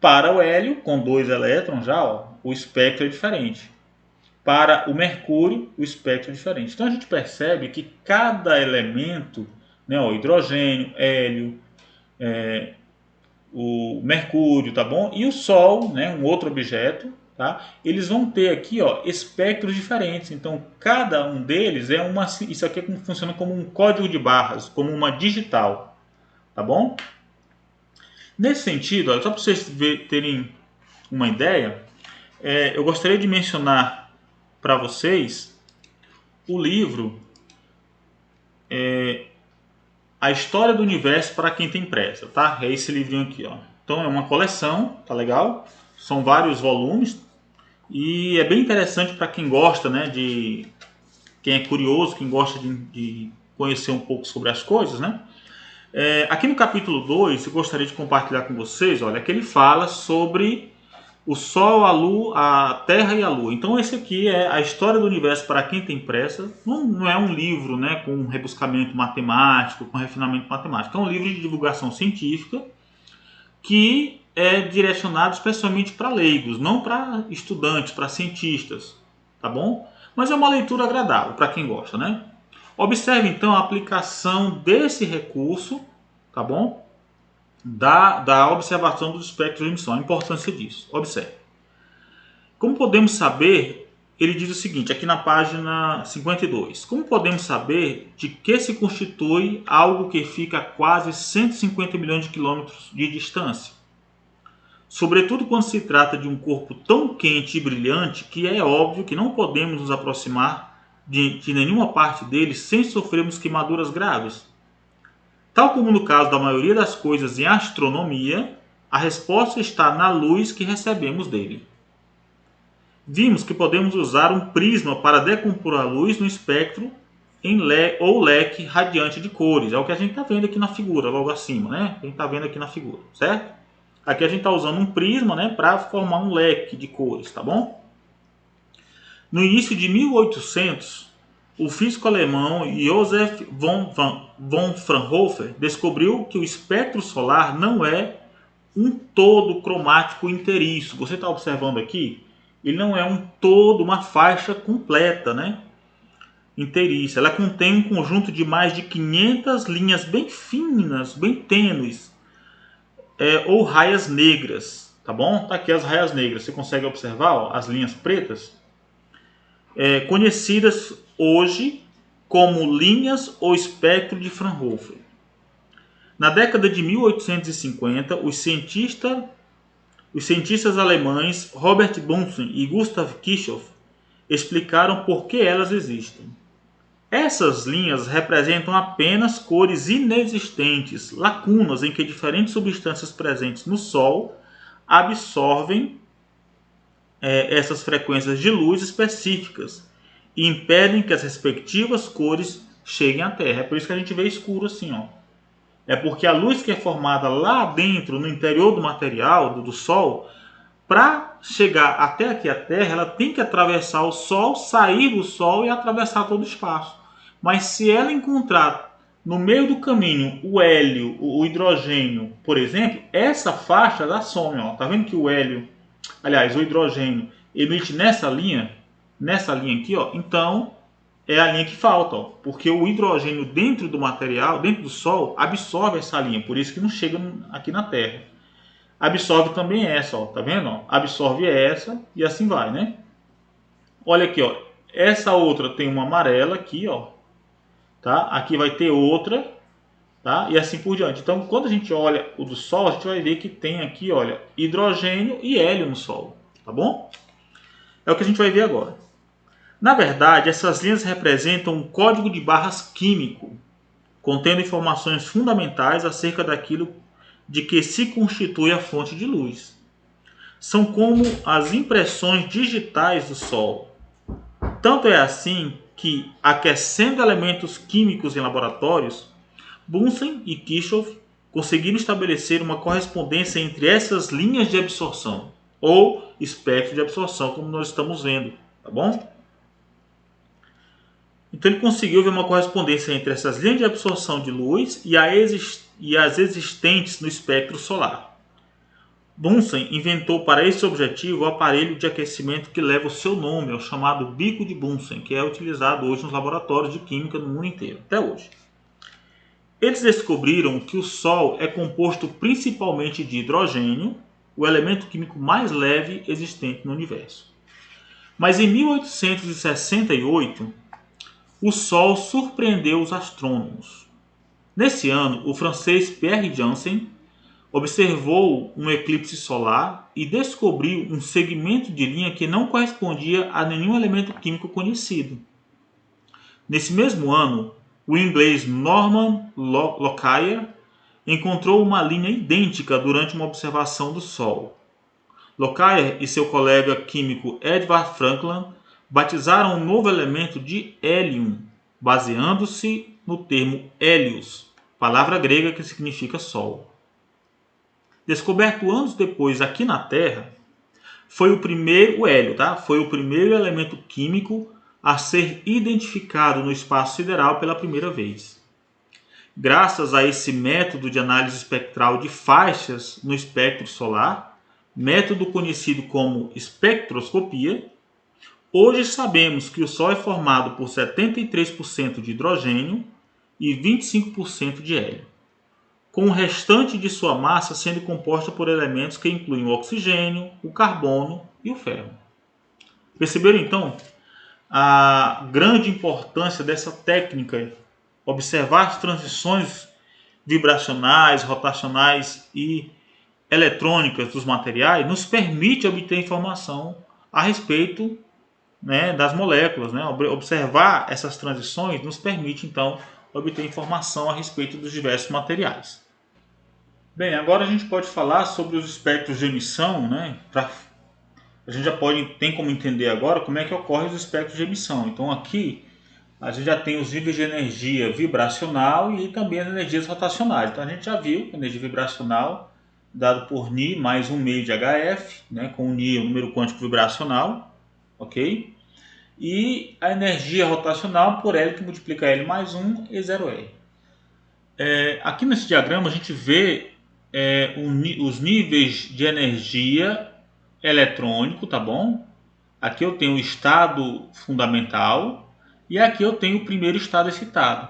Para o hélio, com 2 elétrons já, ó, o espectro é diferente. Para o mercúrio, o espectro é diferente. Então a gente percebe que cada elemento, né, o hidrogênio, hélio, o mercúrio, tá bom? E o Sol, né, um outro objeto, tá? Eles vão ter aqui, ó, espectros diferentes. Então cada um deles é uma, isso aqui funciona como um código de barras, como uma digital, tá bom? Nesse sentido, ó, só para vocês terem uma ideia, eu gostaria de mencionar para vocês o livro A História do Universo para quem tem pressa, tá? É esse livrinho aqui, ó. Então é uma coleção, tá legal? São vários volumes e é bem interessante para quem gosta, né? De quem é curioso, quem gosta de conhecer um pouco sobre as coisas, né? Aqui no capítulo 2, eu gostaria de compartilhar com vocês, olha, que ele fala sobre o Sol, a Lua, a Terra e a Lua. Então esse aqui é a história do universo para quem tem pressa. Não é um livro, né, com rebuscamento matemático, com refinamento matemático. É um livro de divulgação científica que é direcionado especialmente para leigos, não para estudantes, para cientistas, tá bom? Mas é uma leitura agradável para quem gosta, né? Observe então a aplicação desse recurso, tá bom? Da observação dos espectros de emissão, a importância disso. Observe. Como podemos saber, ele diz o seguinte, aqui na página 52. Como podemos saber de que se constitui algo que fica a quase 150 milhões de quilômetros de distância? Sobretudo quando se trata de um corpo tão quente e brilhante que é óbvio que não podemos nos aproximar de nenhuma parte dele sem sofrermos queimaduras graves. Tal como no caso da maioria das coisas em astronomia, a resposta está na luz que recebemos dele. Vimos que podemos usar um prisma para decompor a luz no espectro ou leque radiante de cores. É o que a gente está vendo aqui na figura, logo acima, né? A gente está vendo aqui na figura, certo? Aqui a gente está usando um prisma, né, para formar um leque de cores, tá bom? No início de 1800, o físico alemão Joseph von Fraunhofer descobriu que o espectro solar não é um todo cromático inteiriço. Você está observando aqui? Ele não é um todo, uma faixa completa, né? Inteiriça. Ela contém um conjunto de mais de 500 linhas bem finas, bem tênues, ou raias negras, tá bom? Tá aqui as raias negras. Você consegue observar, ó, as linhas pretas? Conhecidas hoje como linhas ou espectro de Fraunhofer. Na década de 1850, os cientistas alemães Robert Bunsen e Gustav Kirchhoff explicaram por que elas existem. Essas linhas representam apenas cores inexistentes, lacunas em que diferentes substâncias presentes no Sol absorvem essas frequências de luz específicas e impedem que as respectivas cores cheguem à Terra. É por isso que a gente vê escuro assim, ó. É porque a luz que é formada lá dentro, no interior do material, do Sol, para chegar até aqui a Terra, ela tem que atravessar o Sol, sair do Sol e atravessar todo o espaço. Mas se ela encontrar no meio do caminho o hélio, o hidrogênio, por exemplo, essa faixa ela some, ó. Tá vendo que o hélio, aliás, o hidrogênio emite nessa linha aqui, ó. Então é a linha que falta, ó, porque o hidrogênio dentro do material, dentro do Sol, absorve essa linha, por isso que não chega aqui na Terra. Absorve também essa, ó, tá vendo? Ó? Absorve essa e assim vai, né? Olha aqui, ó, essa outra tem uma amarela aqui, ó, tá? Aqui vai ter outra, tá? E assim por diante. Então, quando a gente olha o do Sol, a gente vai ver que tem aqui, olha, hidrogênio e hélio no Sol, tá bom? É o que a gente vai ver agora. Na verdade, essas linhas representam um código de barras químico, contendo informações fundamentais acerca daquilo de que se constitui a fonte de luz. São como as impressões digitais do Sol. Tanto é assim que, aquecendo elementos químicos em laboratórios, Bunsen e Kirchhoff conseguiram estabelecer uma correspondência entre essas linhas de absorção, ou espectro de absorção, como nós estamos vendo, tá bom? Então ele conseguiu ver uma correspondência entre essas linhas de absorção de luz e as existentes no espectro solar. Bunsen inventou para esse objetivo o aparelho de aquecimento que leva o seu nome, o chamado bico de Bunsen, que é utilizado hoje nos laboratórios de química no mundo inteiro, até hoje. Eles descobriram que o Sol é composto principalmente de hidrogênio, o elemento químico mais leve existente no universo. Mas em 1868, o Sol surpreendeu os astrônomos. Nesse ano, o francês Pierre Janssen observou um eclipse solar e descobriu um segmento de linha que não correspondia a nenhum elemento químico conhecido. Nesse mesmo ano, o inglês Norman Lockyer encontrou uma linha idêntica durante uma observação do Sol. Lockyer e seu colega químico Edward Franklin batizaram um novo elemento de hélium, baseando-se no termo hélios, palavra grega que significa Sol. Descoberto anos depois aqui na Terra, foi o primeiro elemento químico a ser identificado no espaço sideral pela primeira vez. Graças a esse método de análise espectral de faixas no espectro solar, método conhecido como espectroscopia, hoje sabemos que o Sol é formado por 73% de hidrogênio e 25% de hélio, com o restante de sua massa sendo composta por elementos que incluem o oxigênio, o carbono e o ferro. Perceberam então a grande importância dessa técnica? Observar as transições vibracionais, rotacionais e eletrônicas dos materiais nos permite obter informação a respeito, das moléculas. Observar essas transições nos permite então obter informação a respeito dos diversos materiais. Bem, agora a gente pode falar sobre os espectros de emissão, a gente já tem como entender agora como é que ocorrem os espectros de emissão. Então aqui a gente já tem os níveis de energia vibracional e também as energias rotacionais. Então a gente já viu a energia vibracional dado por Ni mais 1 meio de HF, com o Ni o número quântico vibracional, ok? E a energia rotacional por L que multiplica L mais 1 e 0R. Aqui nesse diagrama a gente vê os níveis de energia eletrônico, tá bom? Aqui eu tenho o estado fundamental e aqui eu tenho o primeiro estado excitado.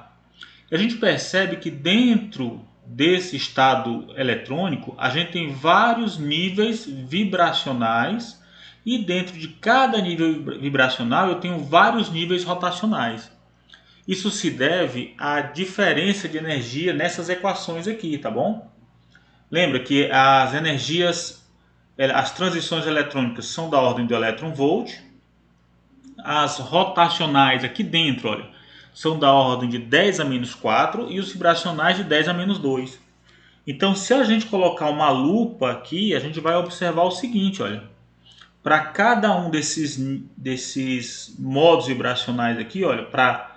E a gente percebe que dentro desse estado eletrônico a gente tem vários níveis vibracionais e dentro de cada nível vibracional eu tenho vários níveis rotacionais. Isso se deve à diferença de energia nessas equações aqui, tá bom? Lembra que as transições eletrônicas são da ordem do elétron-volt. As rotacionais aqui dentro, olha, são da ordem de 10 a menos 4 e os vibracionais de 10 a menos 2. Então, se a gente colocar uma lupa aqui, a gente vai observar o seguinte, olha. Para cada um desses modos vibracionais aqui, olha, para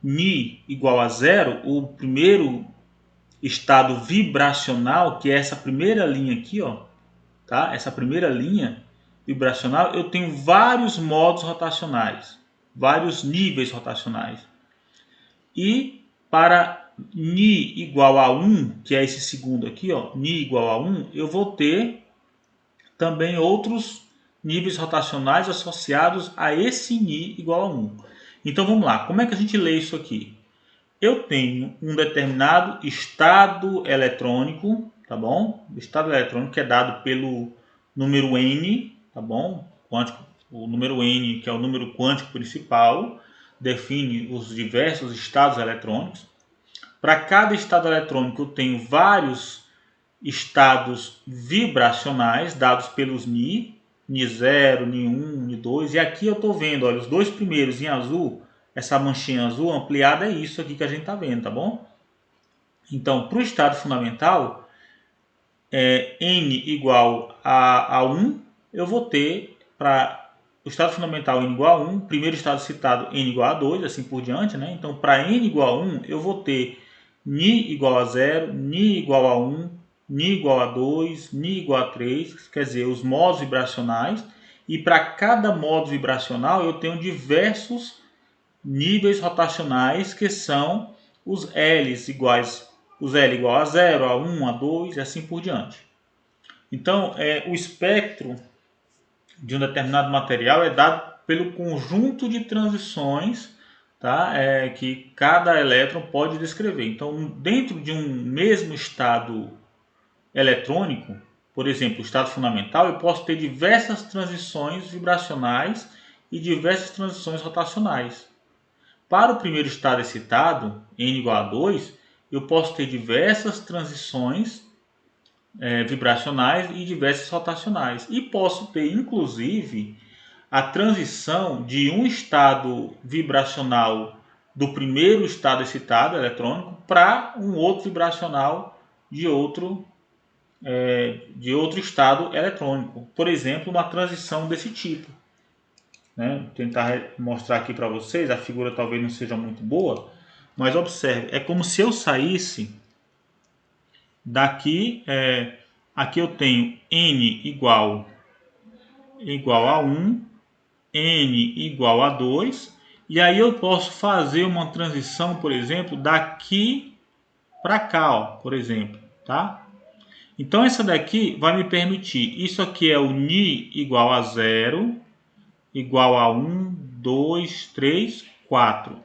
Ni igual a 0, o primeiro estado vibracional, que é essa primeira linha aqui, ó, tá? Essa primeira linha vibracional, eu tenho vários modos rotacionais, vários níveis rotacionais. E para Ni igual a 1, que é esse segundo aqui, ó, Ni igual a 1, eu vou ter também outros níveis rotacionais associados a esse Ni igual a 1. Então vamos lá, como é que a gente lê isso aqui? Eu tenho um determinado estado eletrônico, tá bom? O estado eletrônico é dado pelo número N, tá bom? O número N, que é o número quântico principal, define os diversos estados eletrônicos. Para cada estado eletrônico eu tenho vários estados vibracionais dados pelos Ni 0, Ni 1, Ni 2. E aqui eu estou vendo, olha, os dois primeiros em azul, essa manchinha azul ampliada é isso aqui que a gente está vendo, tá bom? Então, para o estado fundamental, N igual a 1, eu vou ter para o estado fundamental n igual a 1, primeiro estado citado n igual a 2, assim por diante, né? Então, para n igual a 1, eu vou ter ni igual a 0, ni igual a 1, ni igual a 2, ni igual a 3, quer dizer, os modos vibracionais. E para cada modo vibracional, eu tenho diversos níveis rotacionais, que são os L's iguais, os L igual a 0, a 1, a 2 e assim por diante. Então, o espectro de um determinado material é dado pelo conjunto de transições, tá? Que cada elétron pode descrever. Então, dentro de um mesmo estado eletrônico, por exemplo, o estado fundamental, eu posso ter diversas transições vibracionais e diversas transições rotacionais. Para o primeiro estado excitado, n igual a 2, eu posso ter diversas transições vibracionais e diversas rotacionais. E posso ter, inclusive, a transição de um estado vibracional do primeiro estado excitado eletrônico para um outro vibracional de outro estado eletrônico. Por exemplo, uma transição desse tipo. Né? Vou tentar mostrar aqui para vocês, a figura talvez não seja muito boa, mas observe, é como se eu saísse daqui, aqui eu tenho n igual a 1, n igual a 2, e aí eu posso fazer uma transição, por exemplo, daqui para cá, ó, por exemplo, tá? Então essa daqui vai me permitir, isso aqui é o ni igual a 0, igual a 1, 2, 3, 4.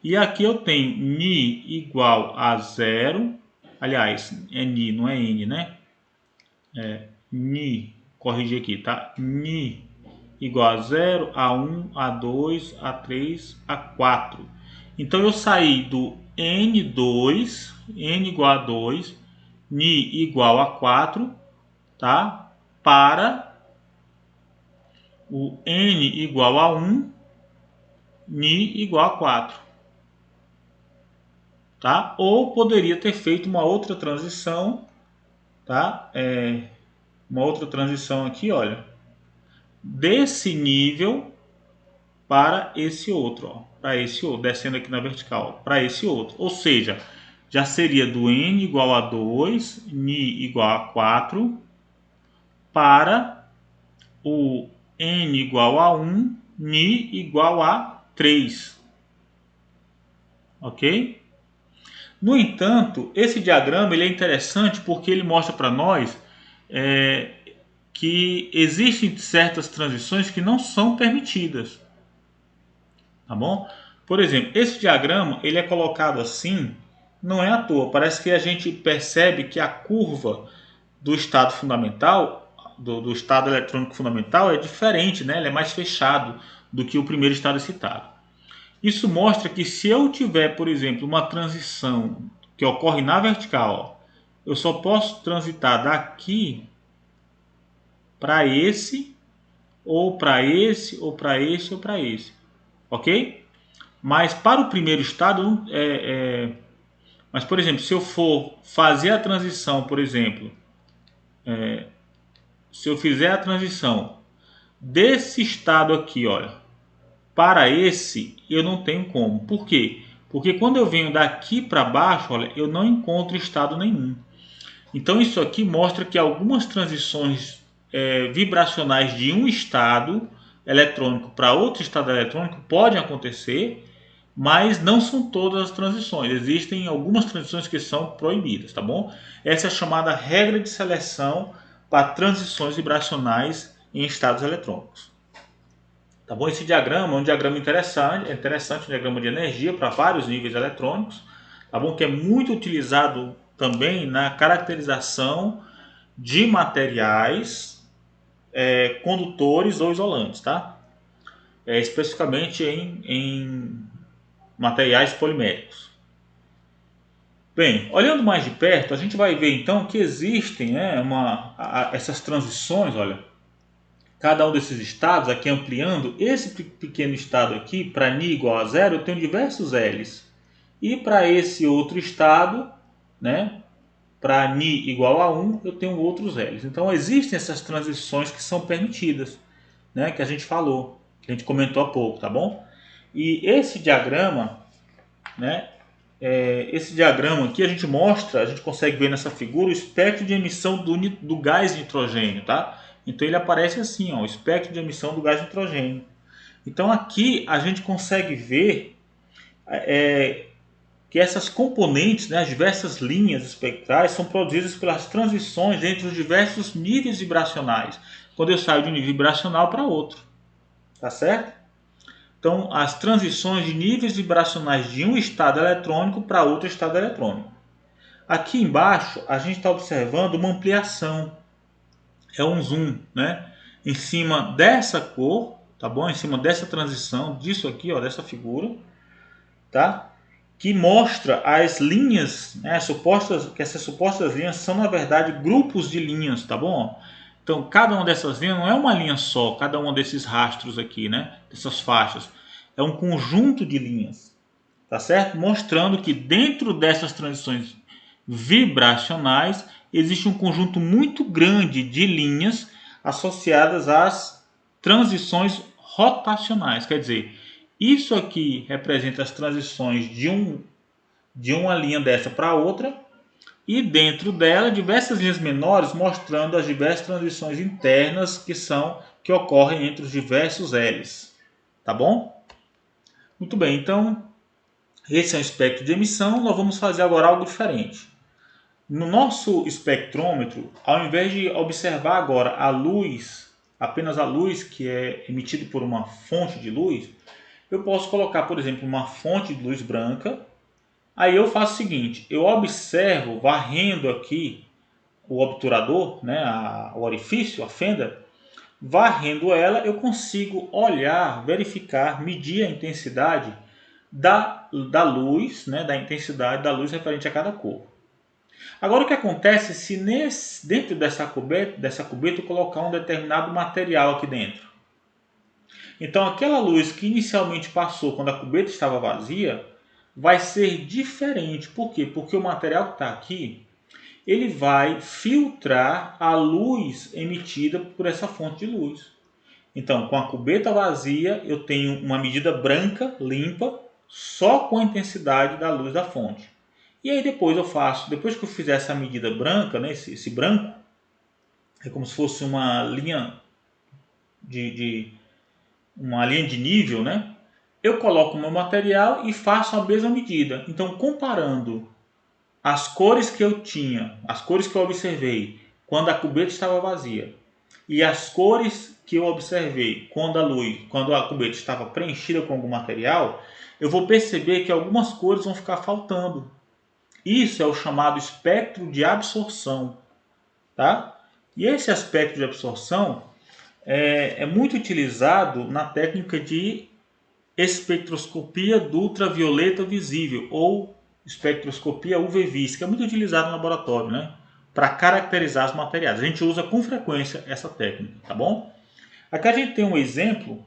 E aqui eu tenho ni igual a 0, aliás, é ni, não é n, né? Ni, corrigir aqui, tá? Ni igual a 0, a 1, a 2, a 3, a 4. Então eu saí do N2, N igual a 2, Ni igual a 4, tá? Para o N igual a 1, Ni igual a 4. Tá? Ou poderia ter feito uma outra transição, tá? Uma outra transição aqui, olha. Desse nível para esse outro, ó, para esse outro, descendo aqui na vertical, para esse outro. Ou seja, já seria do n igual a 2, ni igual a 4, para o n igual a 1, ni igual a 3. Ok? No entanto, esse diagrama ele é interessante porque ele mostra para nós que existem certas transições que não são permitidas. Tá bom? Por exemplo, esse diagrama ele é colocado assim, não é à toa. Parece que a gente percebe que a curva do estado fundamental, do estado eletrônico fundamental, é diferente, né? Ele é mais fechado do que o primeiro estado excitado. Isso mostra que se eu tiver, por exemplo, uma transição que ocorre na vertical, ó, eu só posso transitar daqui para esse, ou para esse, ou para esse, ou para esse. Ok? Mas para o primeiro estado, mas por exemplo, se eu for fazer a transição, por exemplo, se eu fizer a transição desse estado aqui, olha, para esse, eu não tenho como. Por quê? Porque quando eu venho daqui para baixo, olha, eu não encontro estado nenhum. Então isso aqui mostra que algumas transições vibracionais de um estado eletrônico para outro estado eletrônico podem acontecer, mas não são todas as transições. Existem algumas transições que são proibidas, tá bom? Essa é a chamada regra de seleção para transições vibracionais em estados eletrônicos. Tá bom? Esse diagrama é um diagrama interessante, um diagrama de energia para vários níveis eletrônicos, tá bom? Que é muito utilizado também na caracterização de materiais condutores ou isolantes, tá? Especificamente em materiais poliméricos. Bem, olhando mais de perto, a gente vai ver então que existem essas transições, olha, cada um desses estados, aqui ampliando, esse pequeno estado aqui, para ni igual a 0, eu tenho diversos L's. E para esse outro estado, né, para ni igual a 1, eu tenho outros L's. Então existem essas transições que são permitidas. né, que a gente falou, que a gente comentou há pouco, tá bom? E esse diagrama, né, esse diagrama aqui a gente mostra, a gente consegue ver nessa figura o espectro de emissão do gás nitrogênio, tá? Então ele aparece assim, ó, o espectro de emissão do gás nitrogênio. Então aqui a gente consegue ver que essas componentes, né, as diversas linhas espectrais, são produzidas pelas transições entre os diversos níveis vibracionais, quando eu saio de um nível vibracional para outro, tá certo? Então, as transições de níveis vibracionais de um estado eletrônico para outro estado eletrônico. Aqui embaixo, a gente está observando uma ampliação, é um zoom, né? Em cima dessa cor, tá bom? Em cima dessa transição, disso aqui, ó, dessa figura, tá? Que mostra as linhas, né, que essas supostas linhas são na verdade grupos de linhas, tá bom? Então cada uma dessas linhas não é uma linha só, cada um desses rastros aqui, né, dessas faixas, é um conjunto de linhas, tá certo? Mostrando que dentro dessas transições vibracionais existe um conjunto muito grande de linhas associadas às transições rotacionais, quer dizer, isso aqui representa as transições de uma linha dessa para outra e dentro dela diversas linhas menores mostrando as diversas transições internas que ocorrem entre os diversos L's. Tá bom? Muito bem, então esse é o espectro de emissão. Nós vamos fazer agora algo diferente. No nosso espectrômetro, ao invés de observar agora a luz, apenas a luz que é emitida por uma fonte de luz, eu posso colocar, por exemplo, uma fonte de luz branca. Aí eu faço o seguinte, eu observo varrendo aqui o obturador, né, o orifício, a fenda, varrendo ela eu consigo olhar, verificar, medir a intensidade da luz, né, da intensidade da luz referente a cada cor. Agora o que acontece se dentro dessa cubeta eu colocar um determinado material aqui dentro? Então aquela luz que inicialmente passou quando a cubeta estava vazia vai ser diferente. Por quê? Porque o material que está aqui ele vai filtrar a luz emitida por essa fonte de luz. Então, com a cubeta vazia, eu tenho uma medida branca, limpa, só com a intensidade da luz da fonte. E aí depois depois que eu fizer essa medida branca, né, esse branco, é como se fosse uma linha uma linha de nível, né? Eu coloco o meu material e faço a mesma medida. Então, comparando as cores que eu tinha, as cores que eu observei quando a cubeta estava vazia e as cores que eu observei quando a cubeta estava preenchida com algum material, eu vou perceber que algumas cores vão ficar faltando. Isso é o chamado espectro de absorção, tá? E esse aspecto de absorção é muito utilizado na técnica de espectroscopia do ultravioleta visível ou espectroscopia UV-Vis, que é muito utilizado no laboratório, né? Para caracterizar os materiais. A gente usa com frequência essa técnica, tá bom? Aqui a gente tem um exemplo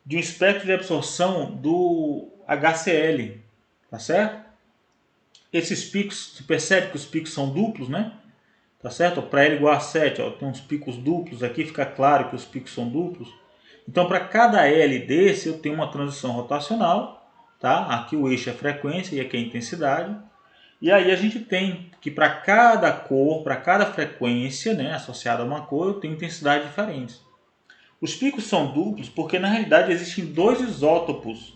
de um espectro de absorção do HCl, tá certo? Esses picos, você percebe que os picos são duplos, né? Tá certo? Para L igual a 7, ó, tem uns picos duplos aqui, fica claro que os picos são duplos. Então, para cada L desse, eu tenho uma transição rotacional, tá? Aqui o eixo é frequência e aqui é intensidade. E aí a gente tem que para cada cor, para cada frequência, né, associada a uma cor, eu tenho intensidades diferentes. Os picos são duplos porque na realidade existem dois isótopos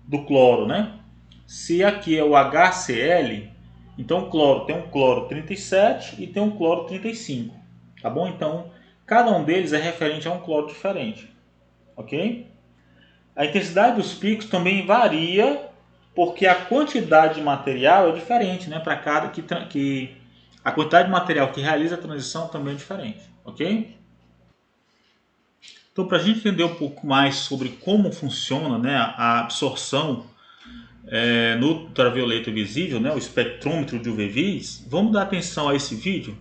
do cloro, né? Se aqui é o HCl, então o cloro tem um cloro 37 e tem um cloro 35, tá bom? Então cada um deles é referente a um cloro diferente, ok? A intensidade dos picos também varia porque a quantidade de material é diferente, né? Para cada que a quantidade de material que realiza a transição também é diferente, ok? Então, para a gente entender um pouco mais sobre como funciona, né, a absorção no ultravioleta visível, né, o espectrômetro de UV-Vis, vamos dar atenção a esse vídeo,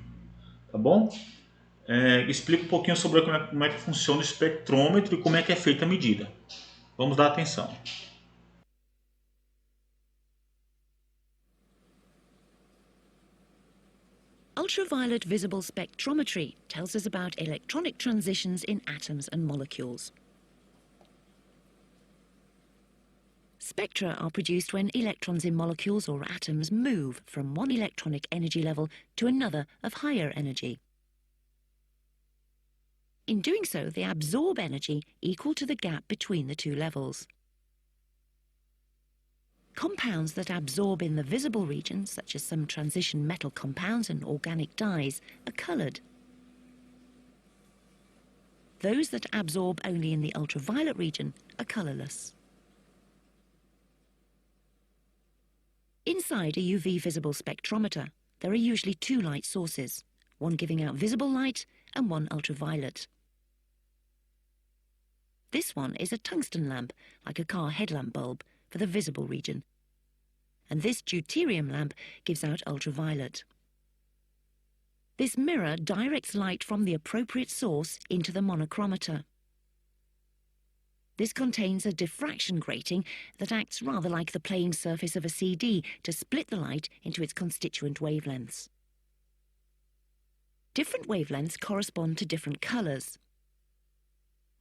tá bom? Explica um pouquinho sobre como é que funciona o espectrômetro e como é que é feita a medida. Vamos dar atenção. Ultraviolet visible spectrometry tells us about electronic transitions in atoms and molecules. Spectra are produced when electrons in molecules or atoms move from one electronic energy level to another of higher energy. In doing so, they absorb energy equal to the gap between the two levels. Compounds that absorb in the visible region, such as some transition metal compounds and organic dyes, are coloured. Those that absorb only in the ultraviolet region are colourless. Inside a UV visible spectrometer, there are usually two light sources, one giving out visible light and one ultraviolet. This one is a tungsten lamp, like a car headlamp bulb, for the visible region, and this deuterium lamp gives out ultraviolet. This mirror directs light from the appropriate source into the monochromator. This contains a diffraction grating that acts rather like the playing surface of a CD to split the light into its constituent wavelengths. Different wavelengths correspond to different colours.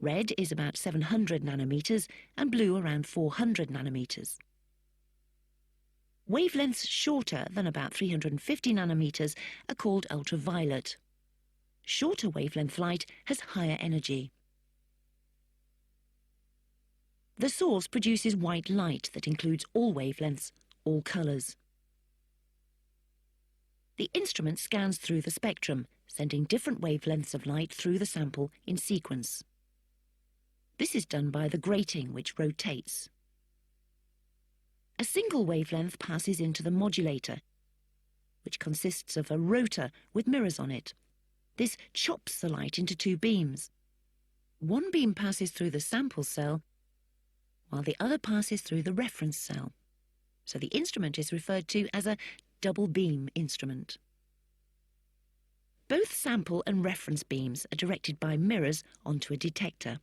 Red is about 700 nanometers and blue around 400 nanometers. Wavelengths shorter than about 350 nanometers are called ultraviolet. Shorter wavelength light has higher energy. The source produces white light that includes all wavelengths, all colours. The instrument scans through the spectrum, sending different wavelengths of light through the sample in sequence. This is done by the grating, which rotates. A single wavelength passes into the modulator, which consists of a rotor with mirrors on it. This chops the light into two beams. One beam passes through the sample cell, while the other passes through the reference cell. So the instrument is referred to as a double beam instrument. Both sample and reference beams are directed by mirrors onto a detector.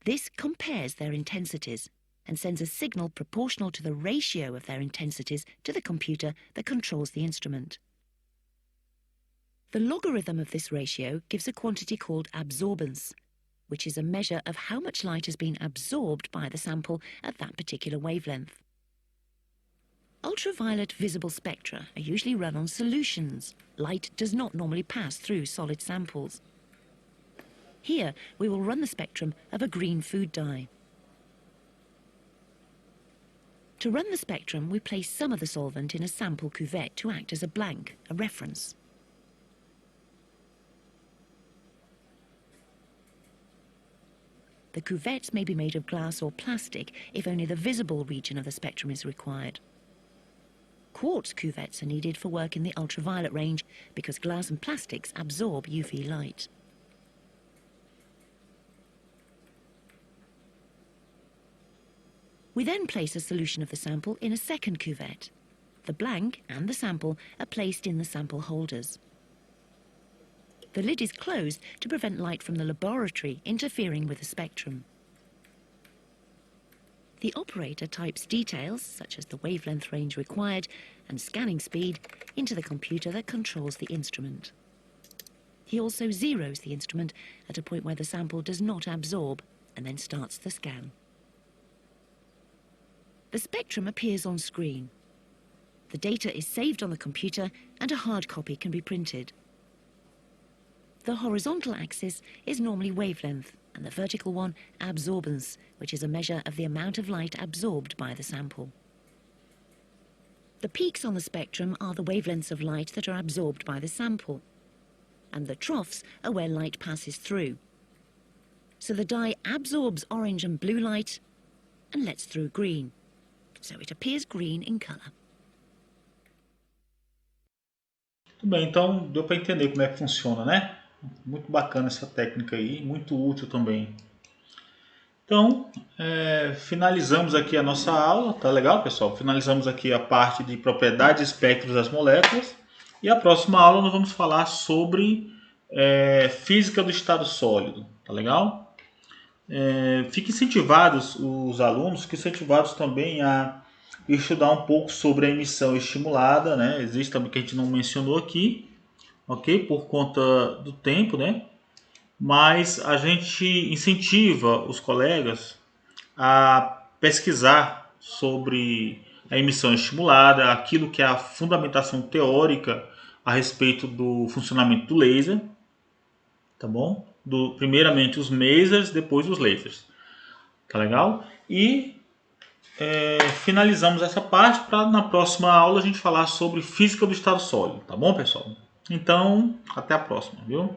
This compares their intensities and sends a signal proportional to the ratio of their intensities to the computer that controls the instrument. The logarithm of this ratio gives a quantity called absorbance, which is a measure of how much light has been absorbed by the sample at that particular wavelength. Ultraviolet visible spectra are usually run on solutions. Light does not normally pass through solid samples. Here, we will run the spectrum of a green food dye. To run the spectrum, we place some of the solvent in a sample cuvette to act as a blank, a reference. The cuvettes may be made of glass or plastic if only the visible region of the spectrum is required. Quartz cuvettes are needed for work in the ultraviolet range because glass and plastics absorb UV light. We then place a solution of the sample in a second cuvette. The blank and the sample are placed in the sample holders. The lid is closed to prevent light from the laboratory interfering with the spectrum. The operator types details, such as the wavelength range required and scanning speed, into the computer that controls the instrument. He also zeros the instrument at a point where the sample does not absorb and then starts the scan. The spectrum appears on screen. The data is saved on the computer and a hard copy can be printed. The horizontal axis is normally wavelength and the vertical one absorbance, which is a measure of the amount of light absorbed by the sample. The peaks on the spectrum are the wavelengths of light that are absorbed by the sample, and the troughs are where light passes through. So the dye absorbs orange and blue light and lets through green. So it appears green in color. Tudo bem, então deu para entender como é que funciona, né? Muito bacana essa técnica aí, muito útil também. Então, finalizamos aqui a nossa aula, tá legal, pessoal? Finalizamos aqui a parte de propriedades e espectros das moléculas. E a próxima aula nós vamos falar sobre física do estado sólido, tá legal? Fiquem incentivados os alunos, fiquem incentivados também a estudar um pouco sobre a emissão estimulada, né? Existe também que a gente não mencionou aqui, ok? Por conta do tempo, né? Mas a gente incentiva os colegas a pesquisar sobre a emissão estimulada, aquilo que é a fundamentação teórica a respeito do funcionamento do laser, tá bom? Primeiramente os masers, depois os lasers, tá legal? E finalizamos essa parte para na próxima aula a gente falar sobre física do estado sólido, tá bom, pessoal? Então, até a próxima, viu?